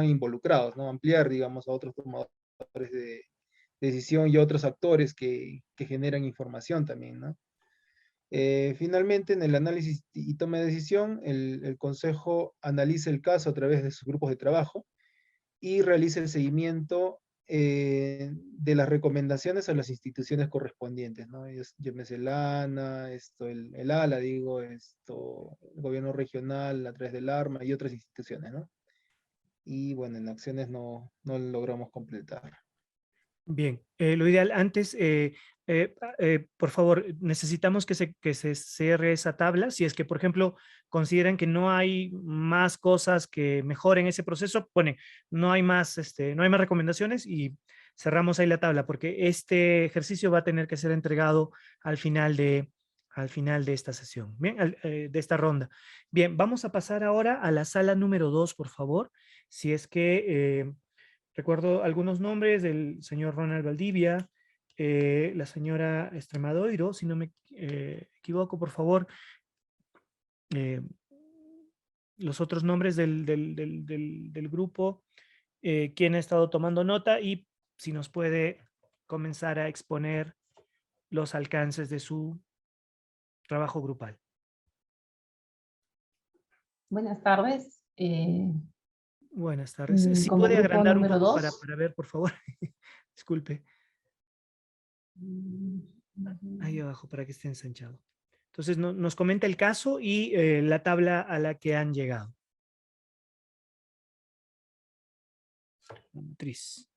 involucrados, ¿no? Ampliar, digamos, a otros tomadores de decisión y a otros actores que generan información también, ¿no? Finalmente, en el análisis y toma de decisión, el Consejo analiza el caso a través de sus grupos de trabajo y realiza el seguimiento de las recomendaciones a las instituciones correspondientes, ¿no? Llámese el ANA, el ALA, digo, el gobierno regional a través del ARMA y otras instituciones, ¿no? Y bueno, en acciones no lo logramos completar. Bien, lo ideal antes, por favor, necesitamos que se cierre esa tabla. Si es que, por ejemplo, consideran que no hay más cosas que mejoren ese proceso, ponen, no hay más recomendaciones y cerramos ahí la tabla, porque este ejercicio va a tener que ser entregado al final de esta sesión, bien, de esta ronda. Bien, vamos a pasar ahora a la sala número 2, por favor. Si es que... recuerdo algunos nombres del señor Ronald Valdivia, la señora Extremadoiro, si no me equivoco, por favor. Los otros nombres del grupo, quien ha estado tomando nota y si nos puede comenzar a exponer los alcances de su trabajo grupal. Buenas tardes. Buenas tardes. Si Como puede grupo agrandar un número poco 2. para ver, por favor. Disculpe. Ahí abajo, para que esté ensanchado. Entonces, nos comenta el caso y la tabla a la que han llegado. Matriz.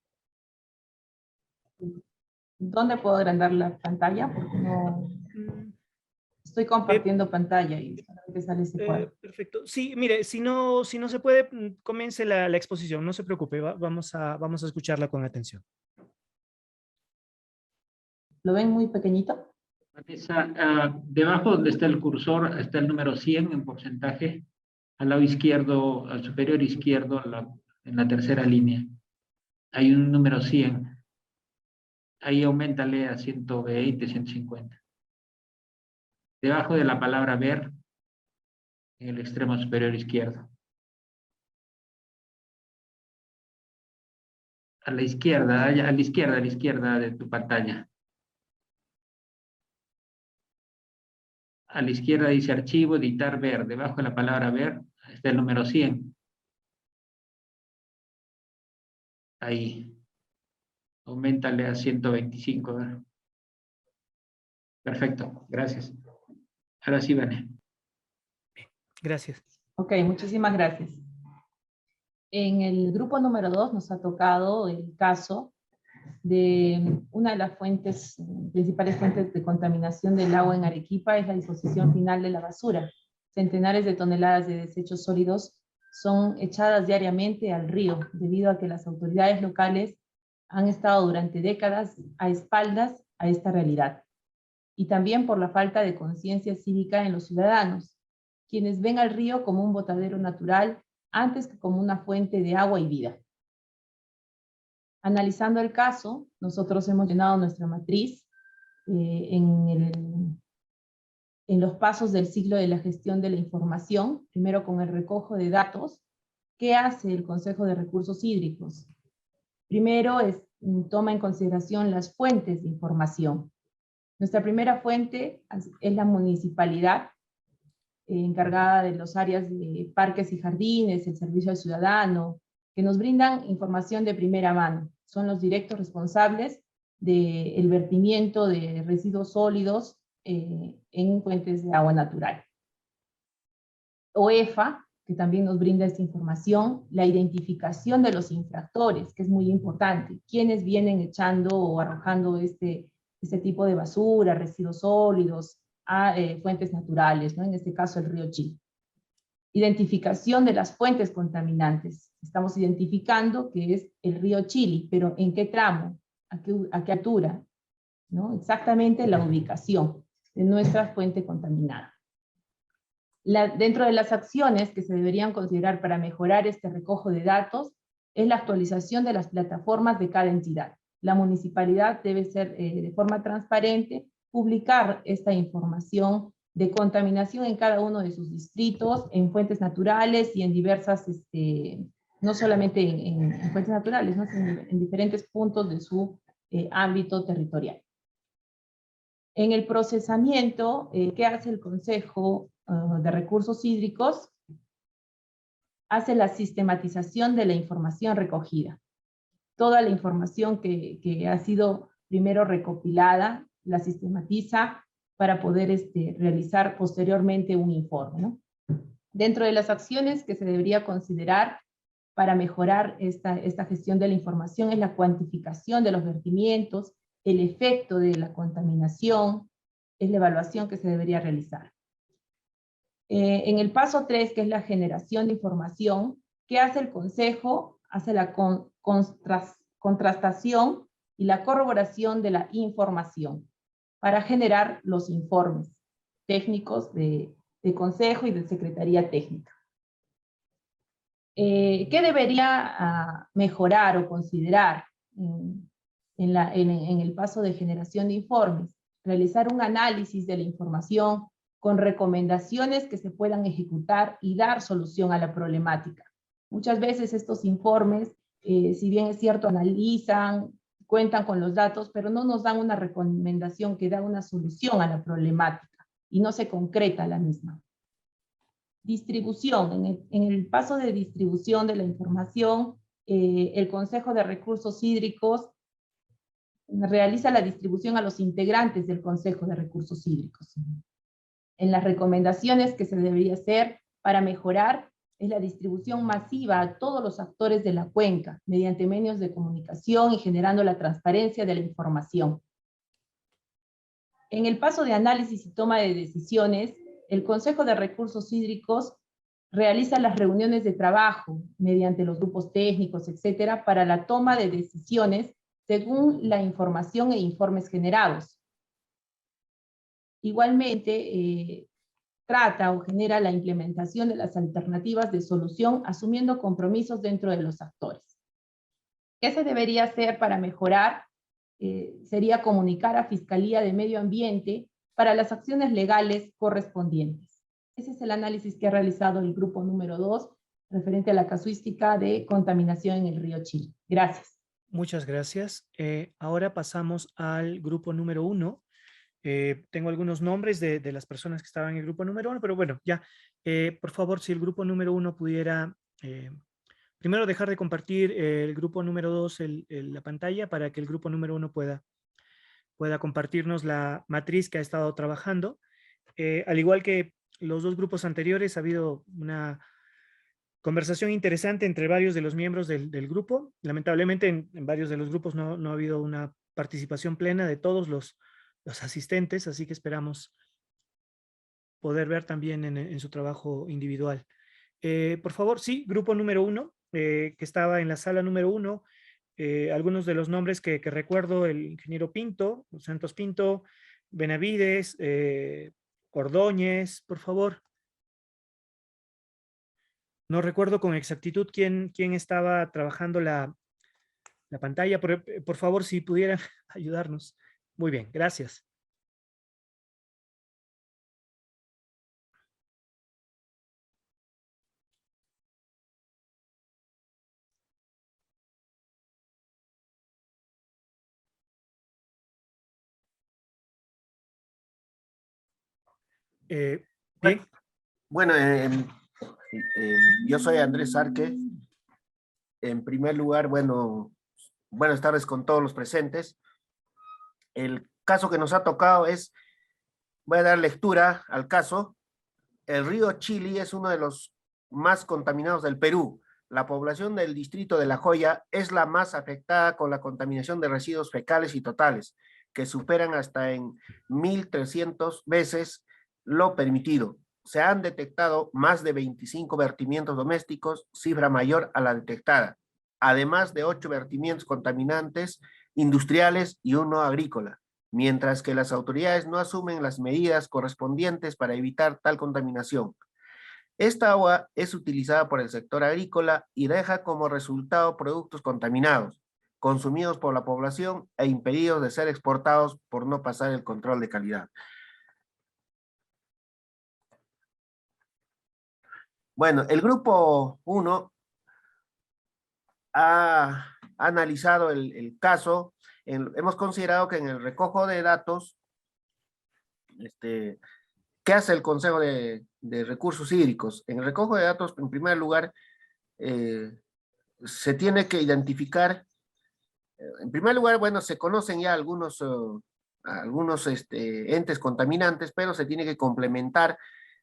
¿Dónde puedo agrandar la pantalla? Porque no estoy compartiendo pantalla y solamente sale ese cuadro. Perfecto. Sí, mire, si no se puede, comience la exposición, no se preocupe, vamos a escucharla con atención. ¿Lo ven muy pequeñito? Vanessa, debajo donde está el cursor está el número 100 en porcentaje, al lado izquierdo, al superior izquierdo, en la tercera línea. Hay un número 100. Ahí aumentale a 120, 150. Debajo de la palabra ver, en el extremo superior izquierdo. A la izquierda de tu pantalla. A la izquierda dice archivo, editar, ver. Debajo de la palabra ver está el número 100. Ahí. Auméntale a 125. ¿Verdad? Perfecto, gracias. Ahora sí, Vane. Gracias. Ok, muchísimas gracias. En el grupo número 2 nos ha tocado el caso de una de las principales fuentes de contaminación del agua en Arequipa, es la disposición final de la basura. Centenares de toneladas de desechos sólidos son echadas diariamente al río, debido a que las autoridades locales han estado durante décadas a espaldas a esta realidad. Y también por la falta de conciencia cívica en los ciudadanos, quienes ven al río como un botadero natural antes que como una fuente de agua y vida. Analizando el caso, nosotros hemos llenado nuestra matriz en los pasos del ciclo de la gestión de la información, primero con el recojo de datos. ¿Qué hace el Consejo de Recursos Hídricos? Primero toma en consideración las fuentes de información. Nuestra primera fuente es la municipalidad, encargada de las áreas de parques y jardines, el servicio al ciudadano, que nos brindan información de primera mano. Son los directos responsables del vertimiento de residuos sólidos en fuentes de agua natural. OEFA, que también nos brinda esta información, la identificación de los infractores, que es muy importante, quienes vienen echando o arrojando este tipo de basura, residuos sólidos, a fuentes naturales, ¿no? En este caso el río Chili. Identificación de las fuentes contaminantes. Estamos identificando que es el río Chili, pero ¿en qué tramo? ¿A qué altura? ¿No? Exactamente la ubicación de nuestra fuente contaminada. Dentro de las acciones que se deberían considerar para mejorar este recojo de datos es la actualización de las plataformas de cada entidad. La municipalidad debe ser de forma transparente, publicar esta información de contaminación en cada uno de sus distritos, en fuentes naturales y en diversas, no solamente en fuentes naturales, ¿no? En diferentes puntos de su ámbito territorial. En el procesamiento, ¿qué hace el Consejo de Recursos Hídricos? Hace la sistematización de la información recogida. Toda la información que ha sido primero recopilada, la sistematiza para poder realizar posteriormente un informe, ¿no? Dentro de las acciones que se debería considerar para mejorar esta gestión de la información es la cuantificación de los vertimientos, el efecto de la contaminación, es la evaluación que se debería realizar. En el paso 3, que es la generación de información, ¿qué hace el Consejo? Hace la contrastación y la corroboración de la información para generar los informes técnicos de Consejo y de Secretaría Técnica. ¿Qué debería mejorar o considerar en el paso de generación de informes? Realizar un análisis de la información con recomendaciones que se puedan ejecutar y dar solución a la problemática. Muchas veces estos informes, si bien es cierto, analizan, cuentan con los datos, pero no nos dan una recomendación que da una solución a la problemática y no se concreta la misma. Distribución. En el paso de distribución de la información, el Consejo de Recursos Hídricos realiza la distribución a los integrantes del Consejo de Recursos Hídricos. En las recomendaciones que se debería hacer para mejorar es la distribución masiva a todos los actores de la cuenca, mediante medios de comunicación y generando la transparencia de la información. En el paso de análisis y toma de decisiones, el Consejo de Recursos Hídricos realiza las reuniones de trabajo mediante los grupos técnicos, etcétera, para la toma de decisiones según la información e informes generados. Igualmente, trata o genera la implementación de las alternativas de solución asumiendo compromisos dentro de los actores. ¿Qué se debería hacer para mejorar? Sería comunicar a Fiscalía de Medio Ambiente para las acciones legales correspondientes. Ese es el análisis que ha realizado el grupo número 2 referente a la casuística de contaminación en el río Chili. Gracias. Muchas gracias. Ahora pasamos al grupo número 1. Tengo algunos nombres de las personas que estaban en el grupo número 1, pero bueno, ya, por favor, si el grupo número 1 pudiera primero dejar de compartir el grupo número 2 la pantalla para que el grupo número 1 pueda compartirnos la matriz que ha estado trabajando. Al igual que los dos grupos anteriores, ha habido una conversación interesante entre varios de los miembros del grupo. Lamentablemente en varios de los grupos no ha habido una participación plena de todos los asistentes, así que esperamos poder ver también en su trabajo individual. Por favor, sí, grupo número 1, que estaba en la sala número 1, algunos de los nombres que recuerdo: el ingeniero Pinto, Santos Pinto, Benavides, Ordóñez, por favor. No recuerdo con exactitud quién estaba trabajando la pantalla. Por favor, si pudieran ayudarnos. Muy bien, gracias. Bien. Bueno, yo soy Andrés Arque. En primer lugar, buenas tardes con todos los presentes. El caso que nos ha tocado voy a dar lectura al caso. El río Chili es uno de los más contaminados del Perú. La población del distrito de La Joya es la más afectada con la contaminación de residuos fecales y totales, que superan hasta en 1.300 veces lo permitido. Se han detectado más de 25 vertimientos domésticos, cifra mayor a la detectada, además de 8 vertimientos contaminantes industriales y 1 agrícola, mientras que las autoridades no asumen las medidas correspondientes para evitar tal contaminación. Esta agua es utilizada por el sector agrícola y deja como resultado productos contaminados, consumidos por la población e impedidos de ser exportados por no pasar el control de calidad. Bueno, el grupo 1 ha analizado el caso. Hemos considerado que en el recojo de datos, ¿qué hace el Consejo de Recursos Hídricos? En el recojo de datos, en primer lugar, se tiene que identificar, en primer lugar, bueno, se conocen ya algunos entes contaminantes, pero se tiene que complementar,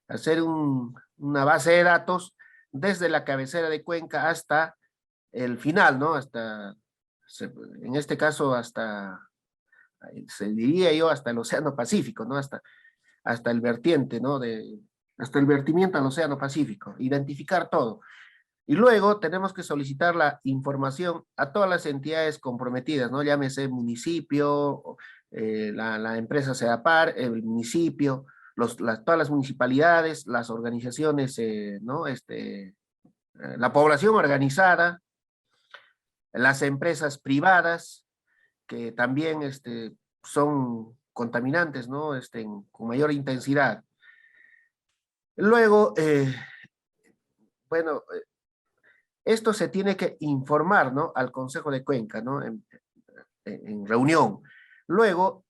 hacer una base de datos desde la cabecera de cuenca hasta el final, ¿no? En este caso, se diría yo, hasta el Océano Pacífico, ¿no? Hasta el vertiente, ¿no? Hasta el vertimiento al Océano Pacífico, identificar todo. Y luego tenemos que solicitar la información a todas las entidades comprometidas, ¿no? Llámese municipio, la empresa SEDAPAR, el municipio, todas las municipalidades, las organizaciones, ¿no? La población organizada, las empresas privadas, que también son contaminantes, ¿no? Con mayor intensidad. Luego, bueno, esto se tiene que informar, ¿no? Al Consejo de Cuenca, ¿no? En reunión. Luego,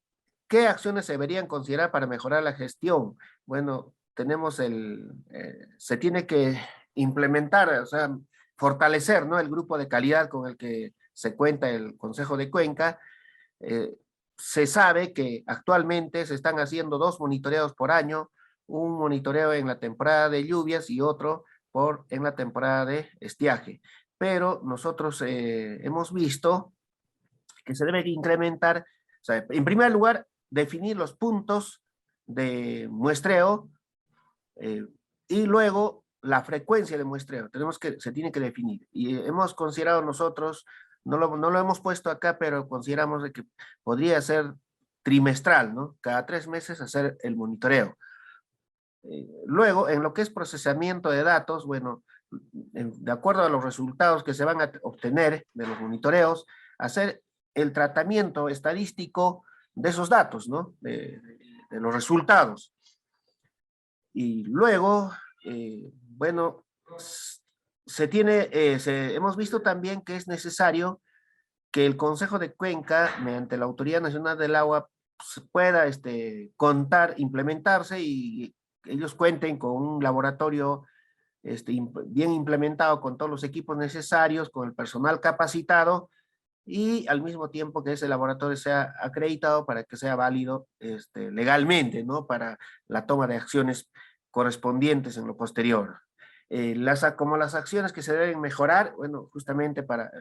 ¿qué acciones se deberían considerar para mejorar la gestión? Bueno, se tiene que implementar, o sea, fortalecer, ¿no? El grupo de calidad con el que se cuenta el Consejo de Cuenca. Se sabe que actualmente se están haciendo 2 monitoreos por año, un monitoreo en la temporada de lluvias y otro en la temporada de estiaje. Pero nosotros hemos visto que se debe incrementar, o sea, en primer lugar, definir los puntos de muestreo y luego la frecuencia de muestreo. Se tiene que definir. Y hemos considerado nosotros, no lo hemos puesto acá, pero consideramos de que podría ser trimestral, ¿no? Cada 3 meses hacer el monitoreo. Luego, en lo que es procesamiento de datos, bueno, de acuerdo a los resultados que se van a obtener de los monitoreos, hacer el tratamiento estadístico de esos datos, ¿no? De los resultados. Y luego, bueno, hemos visto también que es necesario que el Consejo de Cuenca, mediante la Autoridad Nacional del Agua, pueda implementarse y ellos cuenten con un laboratorio bien implementado con todos los equipos necesarios, con el personal capacitado y al mismo tiempo que ese laboratorio sea acreditado para que sea válido legalmente, ¿no? Para la toma de acciones correspondientes en lo posterior. Como las acciones que se deben mejorar, bueno, justamente para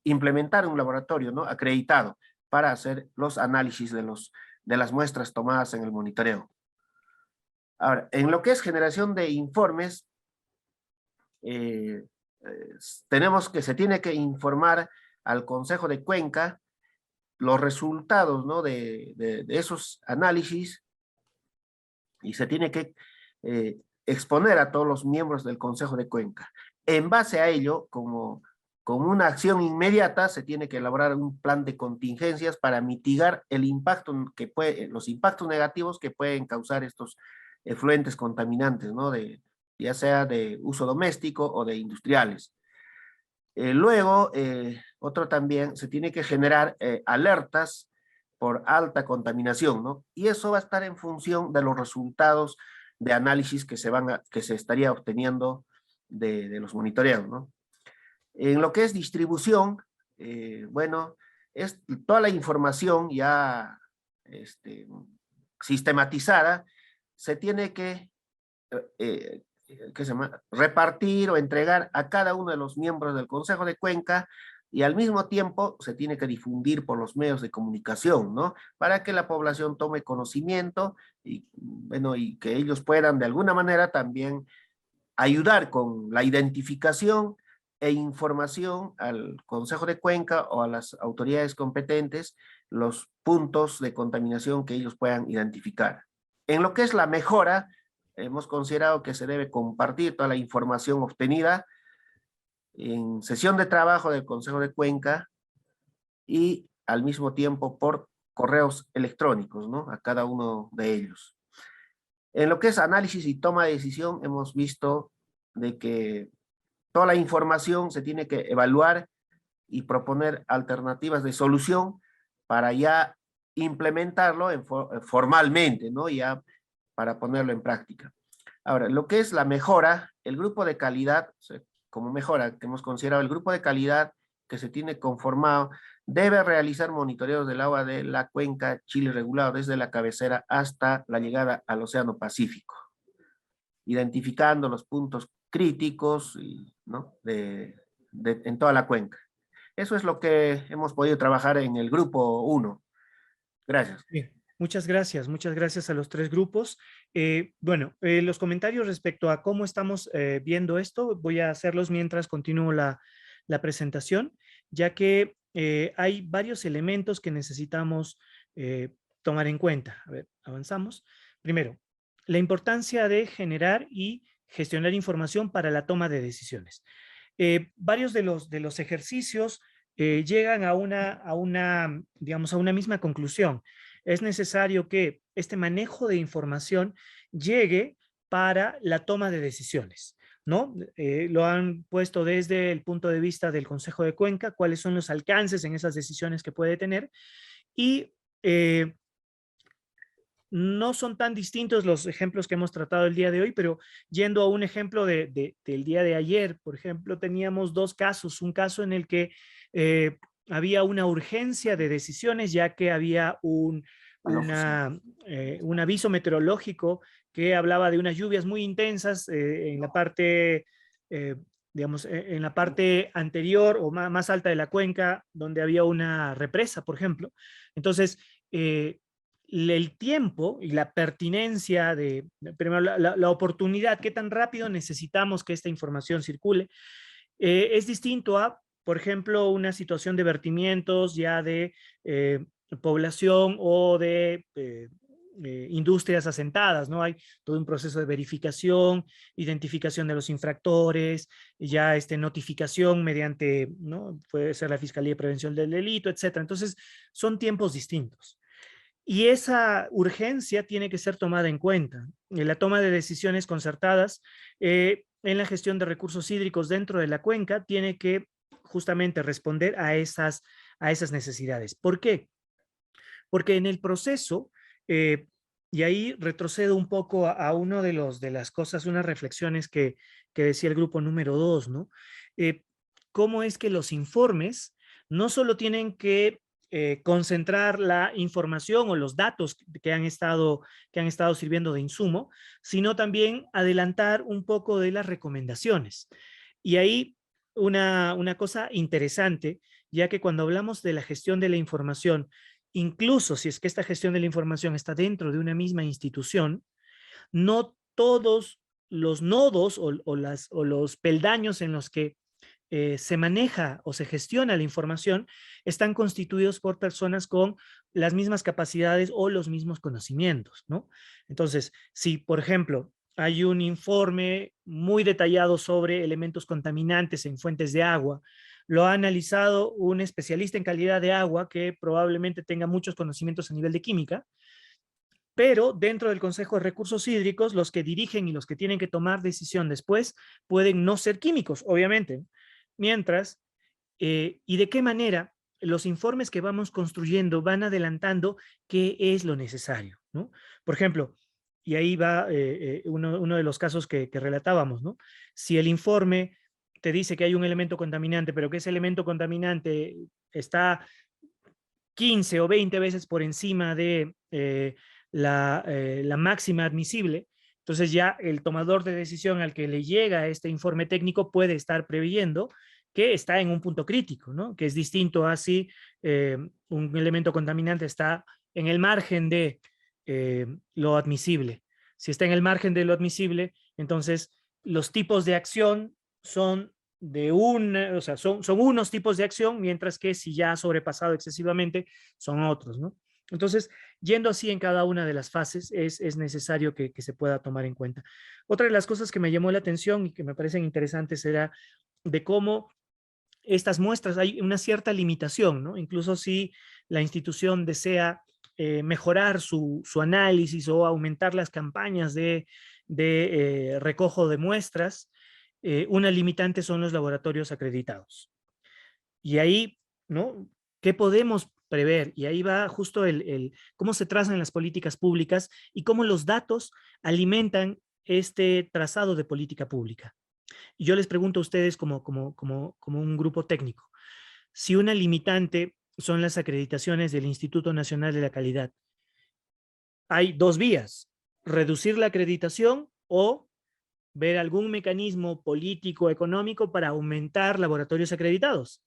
implementar un laboratorio, ¿no? Acreditado para hacer los análisis de las muestras tomadas en el monitoreo. Ahora, en lo que es generación de informes, se tiene que informar al Consejo de Cuenca los resultados, ¿no? de esos análisis y se tiene que exponer a todos los miembros del Consejo de Cuenca. En base a ello, como una acción inmediata, se tiene que elaborar un plan de contingencias para mitigar los impactos negativos que pueden causar estos efluentes contaminantes, ¿no? Ya sea de uso doméstico o de industriales. Luego, otro también, se tiene que generar alertas por alta contaminación, ¿no? Y eso va a estar en función de los resultados de análisis que se estaría obteniendo de los monitoreos, ¿no? En lo que es distribución, bueno, es toda la información ya sistematizada, se tiene que repartir o entregar a cada uno de los miembros del Consejo de Cuenca y al mismo tiempo se tiene que difundir por los medios de comunicación, ¿no? Para que la población tome conocimiento y, bueno, y que ellos puedan de alguna manera también ayudar con la identificación e información al Consejo de Cuenca o a las autoridades competentes los puntos de contaminación que ellos puedan identificar. En lo que es la mejora, hemos considerado que se debe compartir toda la información obtenida en sesión de trabajo del Consejo de Cuenca y al mismo tiempo por correos electrónicos, ¿no? A cada uno de ellos. En lo que es análisis y toma de decisión, hemos visto de que toda la información se tiene que evaluar y proponer alternativas de solución para ya implementarlo formalmente, ¿no? Ya para ponerlo en práctica. Ahora, lo que es la mejora, el grupo de calidad, o sea, como mejora que hemos considerado, el grupo de calidad que se tiene conformado debe realizar monitoreos del agua de la cuenca Chile regulado desde la cabecera hasta la llegada al Océano Pacífico, identificando los puntos críticos, ¿no? En toda la cuenca. Eso es lo que hemos podido trabajar en el grupo 1. Gracias. Bien, muchas gracias a los tres grupos. Los comentarios respecto a cómo estamos viendo esto, voy a hacerlos mientras continúo la presentación, ya que hay varios elementos que necesitamos tomar en cuenta. A ver, avanzamos. Primero, la importancia de generar y gestionar información para la toma de decisiones. Varios de los ejercicios llegan a una misma conclusión. Es necesario que este manejo de información llegue para la toma de decisiones, ¿no? Lo han puesto desde el punto de vista del Consejo de Cuenca, cuáles son los alcances en esas decisiones que puede tener, y no son tan distintos los ejemplos que hemos tratado el día de hoy, pero yendo a un ejemplo del día de ayer, por ejemplo, teníamos dos casos. Un caso en el que había una urgencia de decisiones, ya que había un aviso meteorológico que hablaba de unas lluvias muy intensas en la parte, en la parte anterior o más alta de la cuenca, donde había una represa, por ejemplo. Entonces, el tiempo y la pertinencia primero la oportunidad, qué tan rápido necesitamos que esta información circule, es distinto a, por ejemplo, una situación de vertimientos ya de población o de industrias asentadas, ¿no? Hay todo un proceso de verificación, identificación de los infractores, ya notificación mediante, ¿no? Puede ser la Fiscalía de Prevención del Delito, etcétera. Entonces, son tiempos distintos. Y esa urgencia tiene que ser tomada en cuenta en la toma de decisiones concertadas en la gestión de recursos hídricos dentro de la cuenca. Tiene que justamente responder a esas necesidades. ¿Por qué? Porque en el proceso, y ahí retrocedo un poco a uno de las cosas, unas reflexiones que decía el grupo número 2, ¿no? ¿Cómo es que los informes no solo tienen que concentrar la información o los datos que han estado sirviendo de insumo, sino también adelantar un poco de las recomendaciones? Y ahí una cosa interesante, ya que cuando hablamos de la gestión de la información, incluso si es que esta gestión de la información está dentro de una misma institución, no todos los nodos o los peldaños en los que se maneja o se gestiona la información están constituidos por personas con las mismas capacidades o los mismos conocimientos, ¿no? Entonces, si, por ejemplo, hay un informe muy detallado sobre elementos contaminantes en fuentes de agua, lo ha analizado un especialista en calidad de agua que probablemente tenga muchos conocimientos a nivel de química, pero dentro del Consejo de Recursos Hídricos, los que dirigen y los que tienen que tomar decisión después pueden no ser químicos, obviamente. Mientras, ¿y de qué manera los informes que vamos construyendo van adelantando qué es lo necesario, ¿no? Por ejemplo, y ahí va uno de los casos que relatábamos, ¿no? Si el informe te dice que hay un elemento contaminante, pero que ese elemento contaminante está 15 o 20 veces por encima de la máxima admisible, entonces ya el tomador de decisión al que le llega este informe técnico puede estar previendo que está en un punto crítico, ¿no? Que es distinto a si un elemento contaminante está en el margen de lo admisible. Si está en el margen de lo admisible, entonces los tipos de acción son son unos tipos de acción, mientras que si ya ha sobrepasado excesivamente, son otros, ¿no? Entonces, yendo así en cada una de las fases, es necesario que se pueda tomar en cuenta. Otra de las cosas que me llamó la atención y que me parecen interesantes era de cómo estas muestras, hay una cierta limitación, ¿no? Incluso si la institución desea mejorar su análisis o aumentar las campañas de recojo de muestras, una limitante son los laboratorios acreditados. Y ahí, ¿no? ¿Qué podemos prever? Y ahí va justo cómo se trazan las políticas públicas y cómo los datos alimentan este trazado de política pública. Y yo les pregunto a ustedes como un grupo técnico, si una limitante son las acreditaciones del Instituto Nacional de la Calidad, hay dos vías: reducir la acreditación o ver algún mecanismo político, económico para aumentar laboratorios acreditados.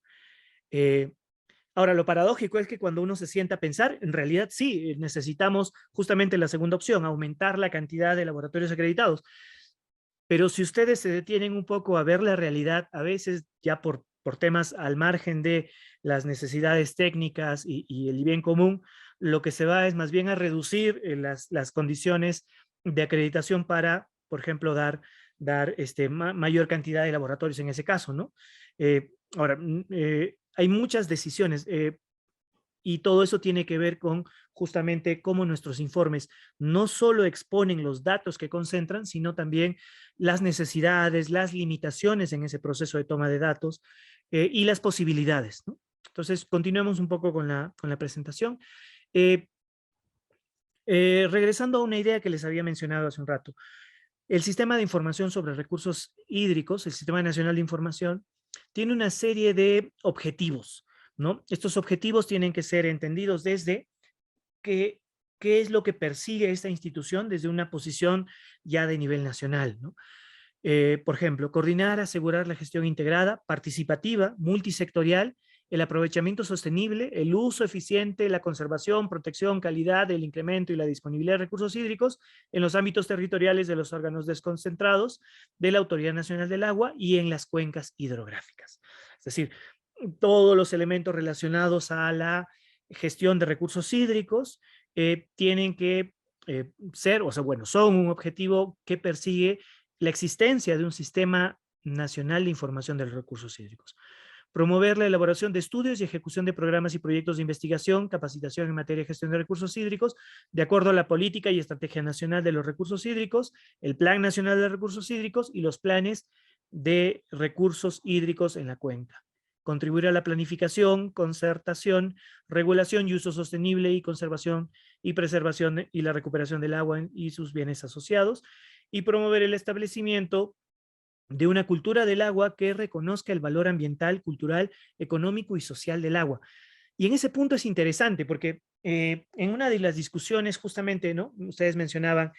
Ahora, lo paradójico es que cuando uno se sienta a pensar, en realidad sí, necesitamos justamente la segunda opción, aumentar la cantidad de laboratorios acreditados. Pero si ustedes se detienen un poco a ver la realidad, a veces ya por temas al margen de las necesidades técnicas y el bien común, lo que se va es más bien a reducir las condiciones de acreditación para, por ejemplo, dar mayor cantidad de laboratorios en ese caso, ¿no? Ahora, hay muchas decisiones y todo eso tiene que ver con justamente cómo nuestros informes no solo exponen los datos que concentran, sino también las necesidades, las limitaciones en ese proceso de toma de datos y las posibilidades, ¿no? Entonces, continuemos un poco con la presentación. Regresando a una idea que les había mencionado hace un rato. El Sistema de Información sobre Recursos Hídricos, el Sistema Nacional de Información, tiene una serie de objetivos, ¿no? Estos objetivos tienen que ser entendidos desde qué es lo que persigue esta institución desde una posición ya de nivel nacional, ¿no? Por ejemplo, coordinar, asegurar la gestión integrada, participativa, multisectorial, el aprovechamiento sostenible, el uso eficiente, la conservación, protección, calidad, el incremento y la disponibilidad de recursos hídricos en los ámbitos territoriales de los órganos desconcentrados de la Autoridad Nacional del Agua y en las cuencas hidrográficas. Es decir, todos los elementos relacionados a la gestión de recursos hídricos tienen que ser, o sea, bueno, son un objetivo que persigue la existencia de un sistema nacional de información de los recursos hídricos. Promover la elaboración de estudios y ejecución de programas y proyectos de investigación, capacitación en materia de gestión de recursos hídricos, de acuerdo a la política y estrategia nacional de los recursos hídricos, el Plan Nacional de Recursos Hídricos y los planes de recursos hídricos en la cuenca. Contribuir a la planificación, concertación, regulación y uso sostenible y conservación y preservación y la recuperación del agua y sus bienes asociados, y promover el establecimiento de una cultura del agua que reconozca el valor ambiental, cultural, económico y social del agua. Y en ese punto es interesante porque en una de las discusiones justamente, ¿no? Ustedes mencionaban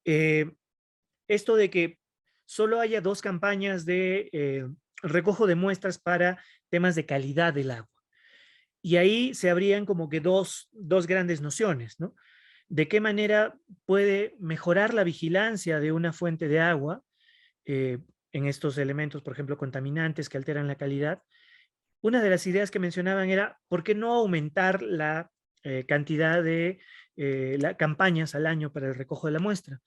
esto de que solo haya dos campañas de recojo de muestras para temas de calidad del agua. Y ahí se abrían como que dos grandes nociones, ¿no? ¿De qué manera puede mejorar la vigilancia de una fuente de agua en estos elementos, por ejemplo, contaminantes que alteran la calidad? Una de las ideas que mencionaban era, ¿por qué no aumentar la cantidad de campañas al año para el recojo de la muestra?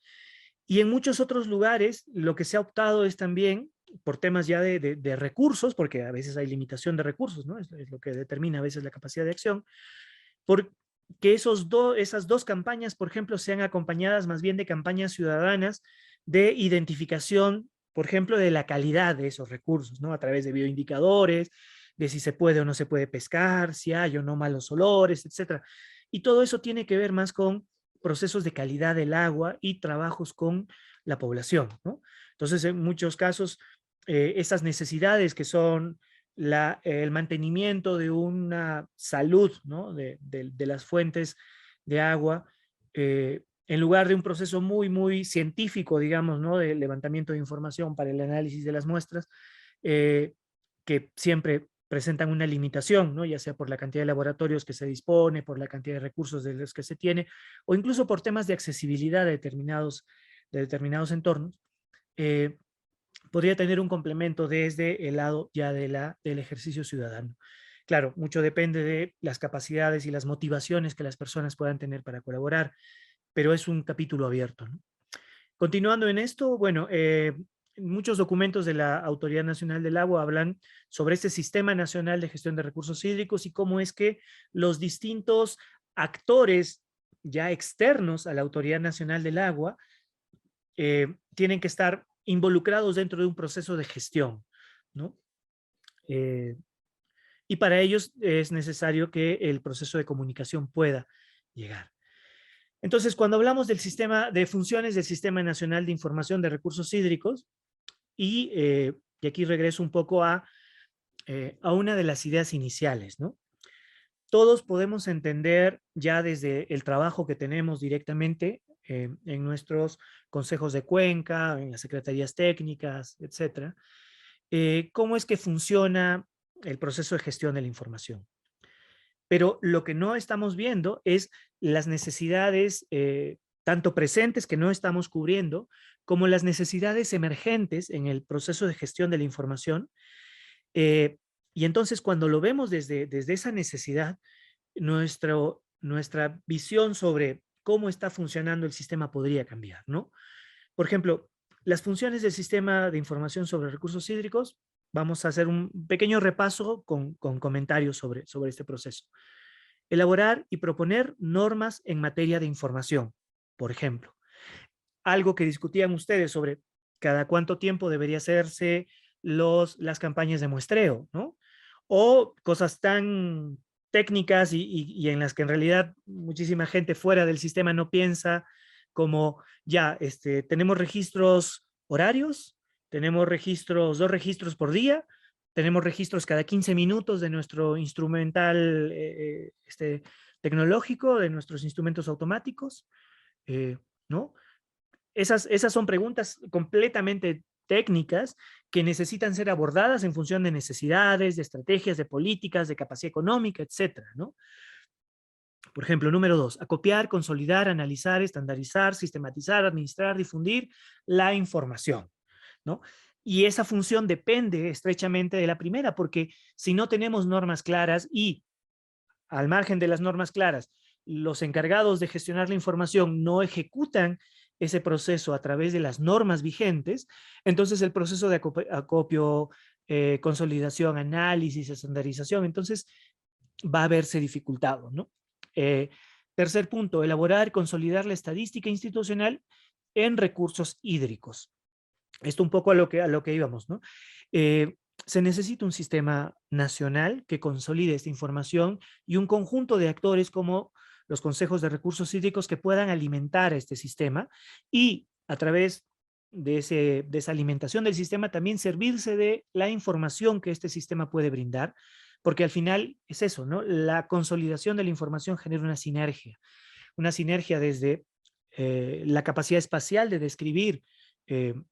Y en muchos otros lugares lo que se ha optado es también por temas ya de recursos, porque a veces hay limitación de recursos, ¿no? Es lo que determina a veces la capacidad de acción, porque esas dos campañas, por ejemplo, sean acompañadas más bien de campañas ciudadanas de identificación, por ejemplo, de la calidad de esos recursos, ¿no? A través de bioindicadores, de si se puede o no se puede pescar, si hay o no malos olores, etc. Y todo eso tiene que ver más con procesos de calidad del agua y trabajos con la población, ¿no? Entonces, en muchos casos, esas necesidades que son el mantenimiento de una salud, ¿no? de las fuentes de agua, en lugar de un proceso muy científico, digamos, ¿no? De levantamiento de información para el análisis de las muestras, que siempre presentan una limitación, ¿no? Ya sea por la cantidad de laboratorios que se dispone, por la cantidad de recursos de los que se tiene, o incluso por temas de accesibilidad de determinados entornos, podría tener un complemento desde el lado ya del ejercicio ciudadano. Claro, mucho depende de las capacidades y las motivaciones que las personas puedan tener para colaborar, pero es un capítulo abierto, ¿no? Continuando en esto, bueno, muchos documentos de la Autoridad Nacional del Agua hablan sobre este Sistema Nacional de Gestión de Recursos Hídricos y cómo es que los distintos actores ya externos a la Autoridad Nacional del Agua tienen que estar involucrados dentro de un proceso de gestión, ¿no? Y para ellos es necesario que el proceso de comunicación pueda llegar. Entonces, cuando hablamos del sistema de funciones del Sistema Nacional de Información de Recursos Hídricos, y aquí regreso un poco a una de las ideas iniciales, ¿no? Todos podemos entender ya desde el trabajo que tenemos directamente en nuestros consejos de cuenca, en las secretarías técnicas, etcétera, cómo es que funciona el proceso de gestión de la información. Pero lo que no estamos viendo es las necesidades tanto presentes que no estamos cubriendo, como las necesidades emergentes en el proceso de gestión de la información. Y entonces cuando lo vemos desde esa necesidad, nuestra visión sobre cómo está funcionando el sistema podría cambiar, ¿no? Por ejemplo, las funciones del Sistema de Información sobre Recursos Hídricos, vamos a hacer un pequeño repaso con comentarios sobre este proceso. Elaborar y proponer normas en materia de información, por ejemplo. Algo que discutían ustedes sobre cada cuánto tiempo debería hacerse las campañas de muestreo, ¿no? O cosas tan técnicas y en las que en realidad muchísima gente fuera del sistema no piensa, como ya, tenemos registros horarios, tenemos registros, 2 registros por día, tenemos registros cada 15 minutos de nuestro instrumental tecnológico, de nuestros instrumentos automáticos, ¿no? Esas son preguntas completamente técnicas que necesitan ser abordadas en función de necesidades, de estrategias, de políticas, de capacidad económica, etcétera, ¿no? Por ejemplo, número 2, acopiar, consolidar, analizar, estandarizar, sistematizar, administrar, difundir la información, ¿no? Y esa función depende estrechamente de la primera, porque si no tenemos normas claras y al margen de las normas claras, los encargados de gestionar la información no ejecutan ese proceso a través de las normas vigentes, entonces el proceso de acopio, consolidación, análisis, estandarización, entonces va a verse dificultado, ¿no? Tercer punto, elaborar y consolidar la estadística institucional en recursos hídricos. Esto un poco a lo que íbamos, ¿no? Se necesita un sistema nacional que consolide esta información y un conjunto de actores como los consejos de recursos hídricos que puedan alimentar a este sistema y a través de esa alimentación del sistema también servirse de la información que este sistema puede brindar, porque al final es eso, ¿no? La consolidación de la información genera una sinergia desde la capacidad espacial de describir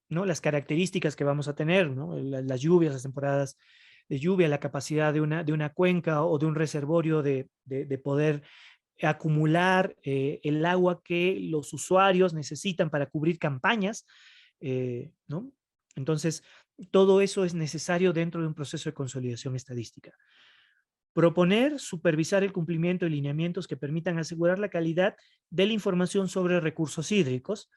¿no? Las características que vamos a tener, ¿no? Las lluvias, las temporadas de lluvia, la capacidad de una cuenca o de un reservorio de poder acumular el agua que los usuarios necesitan para cubrir campañas, ¿no? Entonces, todo eso es necesario dentro de un proceso de consolidación estadística. Proponer, supervisar el cumplimiento de lineamientos que permitan asegurar la calidad de la información sobre recursos hídricos.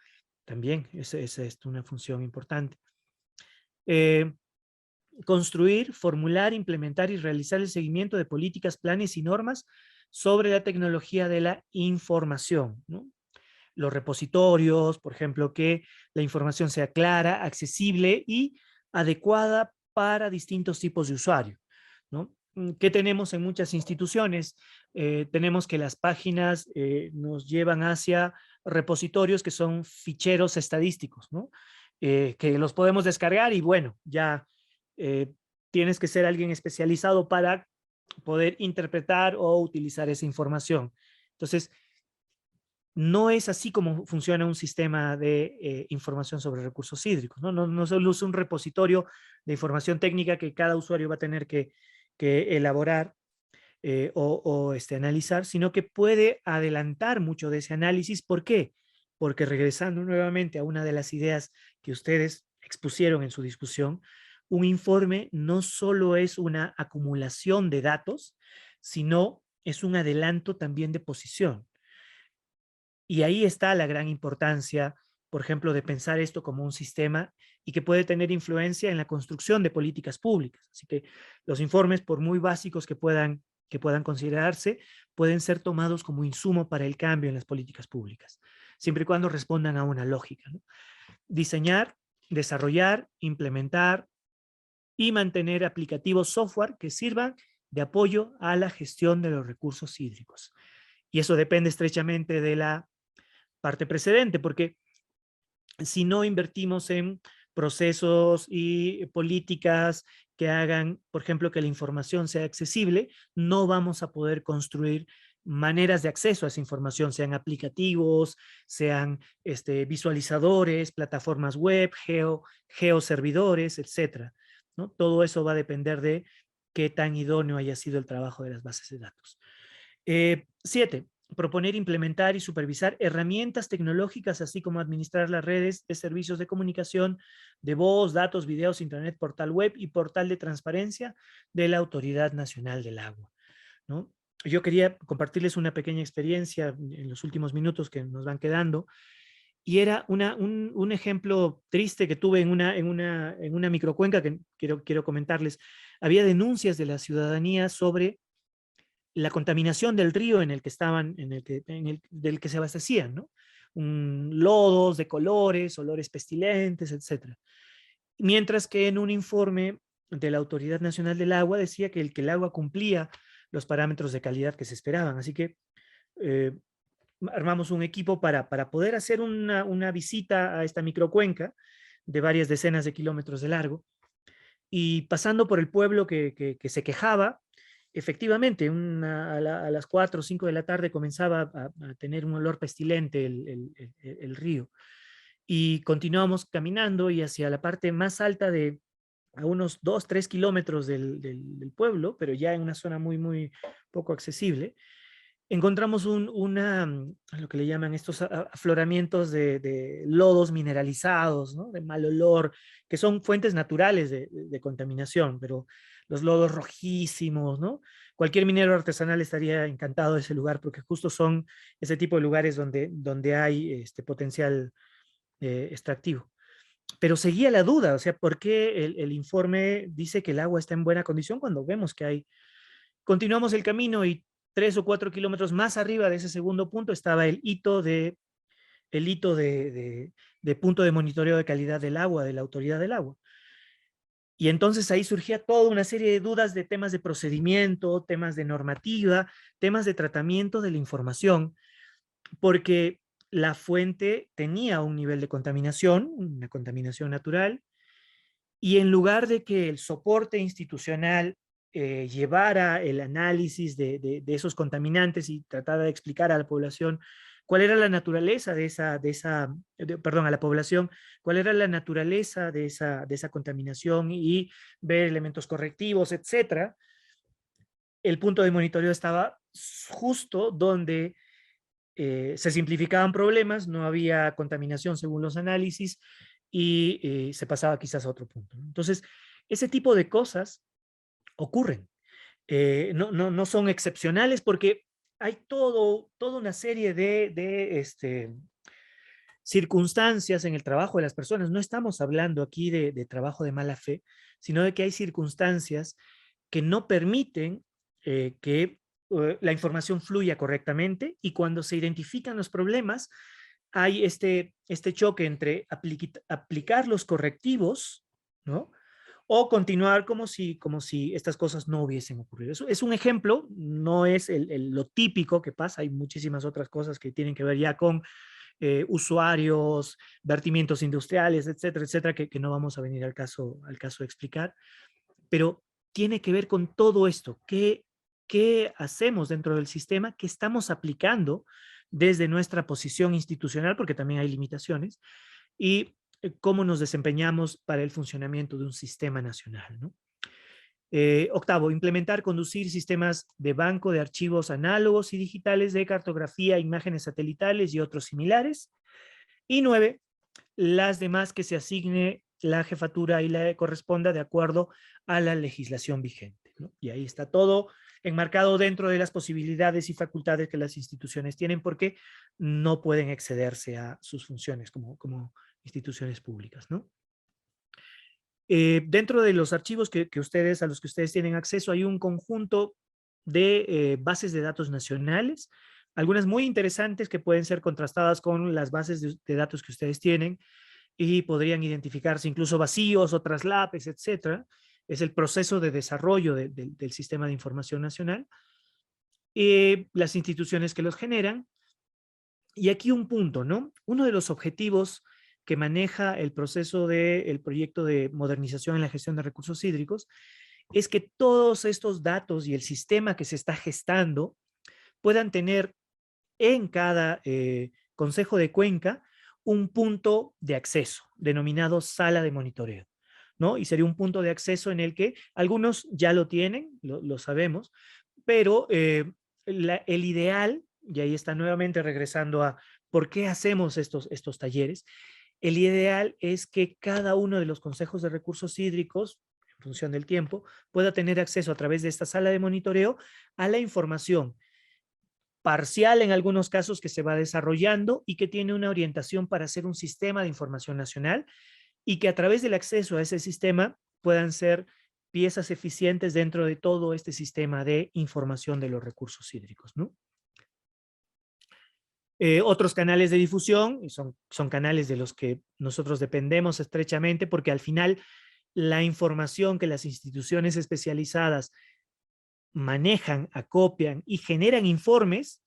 También esa es una función importante. Construir, formular, implementar y realizar el seguimiento de políticas, planes y normas sobre la tecnología de la información, ¿no? Los repositorios, por ejemplo, que la información sea clara, accesible y adecuada para distintos tipos de usuario, ¿no? ¿Qué tenemos en muchas instituciones? Tenemos que las páginas nos llevan hacia repositorios que son ficheros estadísticos, ¿no? Que los podemos descargar y bueno, ya tienes que ser alguien especializado para poder interpretar o utilizar esa información. Entonces, no es así como funciona un sistema de información sobre recursos hídricos, ¿no? No solo es un repositorio de información técnica que cada usuario va a tener que elaborar o analizar, sino que puede adelantar mucho de ese análisis. ¿Por qué? Porque regresando nuevamente a una de las ideas que ustedes expusieron en su discusión, un informe no solo es una acumulación de datos, sino es un adelanto también de posición. Y ahí está la gran importancia, por ejemplo, de pensar esto como un sistema y que puede tener influencia en la construcción de políticas públicas. Así que los informes, por muy básicos que puedan considerarse, pueden ser tomados como insumo para el cambio en las políticas públicas, siempre y cuando respondan a una lógica, ¿no? Diseñar, desarrollar, implementar y mantener aplicativos software que sirvan de apoyo a la gestión de los recursos hídricos. Y eso depende estrechamente de la parte precedente, porque si no invertimos en procesos y políticas que hagan, por ejemplo, que la información sea accesible, no vamos a poder construir maneras de acceso a esa información, sean aplicativos, sean visualizadores, plataformas web, geoservidores, etcétera, ¿no? Todo eso va a depender de qué tan idóneo haya sido el trabajo de las bases de datos. 7. Proponer, implementar y supervisar herramientas tecnológicas, así como administrar las redes de servicios de comunicación de voz, datos, videos, internet, portal web y portal de transparencia de la Autoridad Nacional del Agua, ¿no? Yo quería compartirles una pequeña experiencia en los últimos minutos que nos van quedando, y era un ejemplo triste que tuve en una microcuenca que quiero comentarles. Había denuncias de la ciudadanía sobre la contaminación del río en el que estaban, del que se abastecían, ¿no? Lodos de colores, olores pestilentes, etc. Mientras que en un informe de la Autoridad Nacional del Agua decía que el agua cumplía los parámetros de calidad que se esperaban. Así que armamos un equipo para poder hacer una visita a esta microcuenca de varias decenas de kilómetros de largo, y pasando por el pueblo que se quejaba, efectivamente, a las 4 o 5 de la tarde comenzaba a tener un olor pestilente el río. Y continuamos caminando y hacia la parte más alta a unos 2, 3 kilómetros del pueblo, pero ya en una zona muy, muy poco accesible, encontramos lo que le llaman estos afloramientos de lodos mineralizados, ¿no? De mal olor, que son fuentes naturales de contaminación, pero los lodos rojísimos, ¿no? Cualquier minero artesanal estaría encantado de ese lugar, porque justo son ese tipo de lugares donde hay potencial extractivo. Pero seguía la duda, o sea, ¿por qué el informe dice que el agua está en buena condición cuando vemos que hay? Continuamos el camino y 3 o 4 kilómetros más arriba de ese segundo punto estaba el hito de punto de monitoreo de calidad del agua, de la Autoridad del Agua. Y entonces ahí surgía toda una serie de dudas de temas de procedimiento, temas de normativa, temas de tratamiento de la información, porque la fuente tenía un nivel de contaminación, una contaminación natural, y en lugar de que el soporte institucional llevara el análisis de esos contaminantes y tratara de explicar a la población cuál era la naturaleza a la población, cuál era la naturaleza de esa contaminación y ver elementos correctivos, etcétera, el punto de monitoreo estaba justo donde se simplificaban problemas, no había contaminación según los análisis y se pasaba quizás a otro punto, ¿no? Entonces, ese tipo de cosas ocurren. No son excepcionales porque hay toda una serie de circunstancias en el trabajo de las personas. No estamos hablando aquí de trabajo de mala fe, sino de que hay circunstancias que no permiten que la información fluya correctamente, y cuando se identifican los problemas, hay este choque entre aplicar los correctivos, ¿no? O continuar como si estas cosas no hubiesen ocurrido. Eso es un ejemplo, no es lo típico que pasa, hay muchísimas otras cosas que tienen que ver ya con usuarios, vertimientos industriales, etcétera, etcétera, que no vamos a venir al caso de explicar, pero tiene que ver con todo esto. ¿Qué hacemos dentro del sistema? ¿Qué estamos aplicando desde nuestra posición institucional? Porque también hay limitaciones. Y cómo nos desempeñamos para el funcionamiento de un sistema nacional, ¿no? 8, implementar, conducir sistemas de banco de archivos análogos y digitales de cartografía, imágenes satelitales y otros similares. Y 9, las demás que se asigne la jefatura ahí le corresponda de acuerdo a la legislación vigente, ¿no? Y ahí está todo enmarcado dentro de las posibilidades y facultades que las instituciones tienen, porque no pueden excederse a sus funciones como instituciones públicas, ¿no? Dentro de los archivos a los que ustedes tienen acceso, hay un conjunto de bases de datos nacionales, algunas muy interesantes que pueden ser contrastadas con las bases de datos que ustedes tienen y podrían identificarse incluso vacíos o traslapes, etcétera. Es el proceso de desarrollo del sistema de información nacional, las instituciones que los generan. Y aquí un punto, ¿no? Uno de los objetivos que maneja el proceso del proyecto de modernización en la gestión de recursos hídricos es que todos estos datos y el sistema que se está gestando puedan tener en cada consejo de cuenca un punto de acceso denominado sala de monitoreo, ¿no? Y sería un punto de acceso en el que algunos ya lo tienen, lo sabemos, pero el ideal, y ahí está nuevamente regresando a por qué hacemos estos talleres, el ideal es que cada uno de los consejos de recursos hídricos, en función del tiempo, pueda tener acceso a través de esta sala de monitoreo a la información parcial en algunos casos que se va desarrollando y que tiene una orientación para hacer un sistema de información nacional, y que a través del acceso a ese sistema puedan ser piezas eficientes dentro de todo este sistema de información de los recursos hídricos, ¿no? Otros canales de difusión, son canales de los que nosotros dependemos estrechamente, porque al final la información que las instituciones especializadas manejan, acopian y generan informes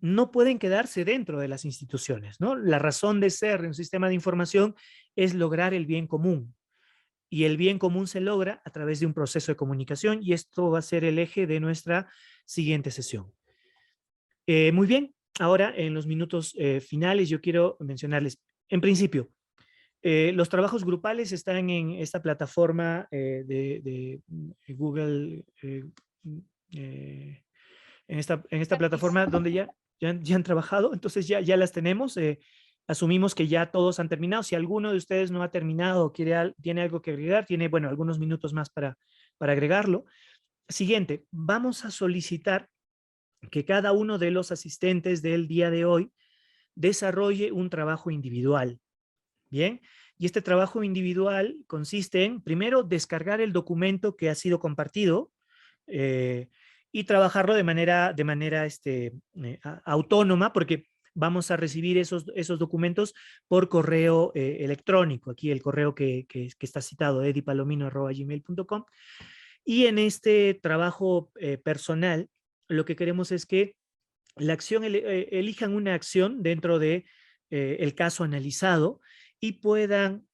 no pueden quedarse dentro de las instituciones, ¿no? La razón de ser de un sistema de información es lograr el bien común, y el bien común se logra a través de un proceso de comunicación, y esto va a ser el eje de nuestra siguiente sesión. Muy bien, ahora en los minutos finales yo quiero mencionarles, en principio, los trabajos grupales están en esta plataforma de Google, en esta plataforma donde ya han trabajado, entonces ya las tenemos. Asumimos que ya todos han terminado. Si alguno de ustedes no ha terminado o tiene algo que agregar, tiene, bueno, algunos minutos más para agregarlo. Siguiente, vamos a solicitar que cada uno de los asistentes del día de hoy desarrolle un trabajo individual. Bien, y este trabajo individual consiste en, primero, descargar el documento que ha sido compartido y trabajarlo de manera autónoma, porque vamos a recibir esos documentos por correo electrónico. Aquí el correo que está citado, edipalomino@gmail.com. Y en este trabajo personal, lo que queremos es que la acción, elijan una acción dentro de el caso analizado y puedan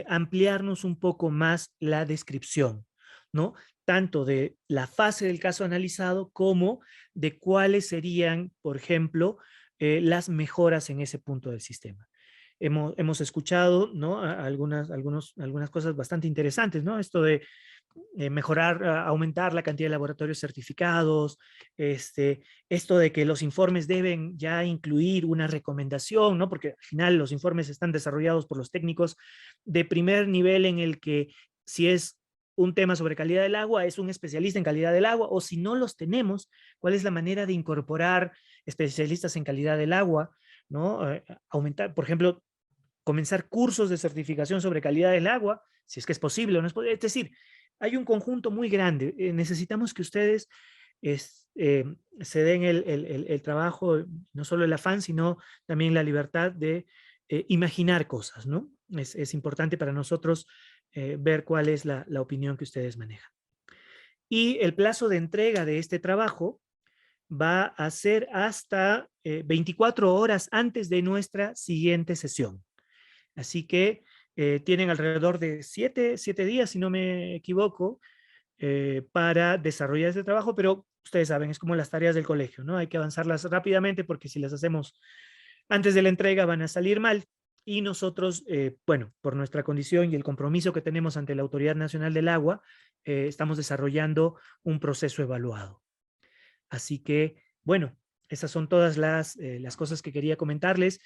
ampliarnos un poco más la descripción, ¿no? Tanto de la fase del caso analizado como de cuáles serían, por ejemplo, las mejoras en ese punto del sistema. Hemos escuchado, ¿no? algunas cosas bastante interesantes, ¿no? Esto de mejorar, aumentar la cantidad de laboratorios certificados, esto de que los informes deben ya incluir una recomendación, ¿no? Porque al final los informes están desarrollados por los técnicos de primer nivel, en el que si es un tema sobre calidad del agua, es un especialista en calidad del agua, o si no los tenemos, cuál es la manera de incorporar especialistas en calidad del agua, ¿no? Aumentar, por ejemplo, comenzar cursos de certificación sobre calidad del agua, si es que es posible o no es posible. Es decir, hay un conjunto muy grande. Necesitamos que ustedes se den el trabajo, no solo el afán, sino también la libertad de imaginar cosas, ¿no? Es importante para nosotros ver cuál es la opinión que ustedes manejan. Y el plazo de entrega de este trabajo va a ser hasta 24 horas antes de nuestra siguiente sesión. Así que tienen alrededor de 7 días, si no me equivoco, para desarrollar este trabajo, pero ustedes saben, es como las tareas del colegio, ¿no? Hay que avanzarlas rápidamente, porque si las hacemos antes de la entrega van a salir mal, y nosotros, bueno, por nuestra condición y el compromiso que tenemos ante la Autoridad Nacional del Agua, estamos desarrollando un proceso evaluado. Así que, bueno, esas son todas las cosas que quería comentarles.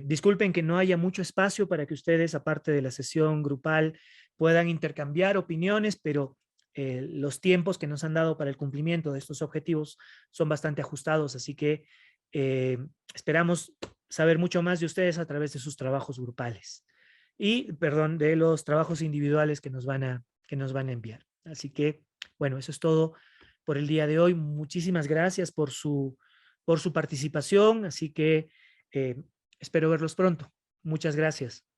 disculpen que no haya mucho espacio para que ustedes, aparte de la sesión grupal, puedan intercambiar opiniones, pero los tiempos que nos han dado para el cumplimiento de estos objetivos son bastante ajustados, así que esperamos saber mucho más de ustedes a través de sus trabajos grupales y, perdón, de los trabajos individuales que nos van a enviar. Así que, bueno, eso es todo por el día de hoy. Muchísimas gracias por su participación, así que espero verlos pronto. Muchas gracias.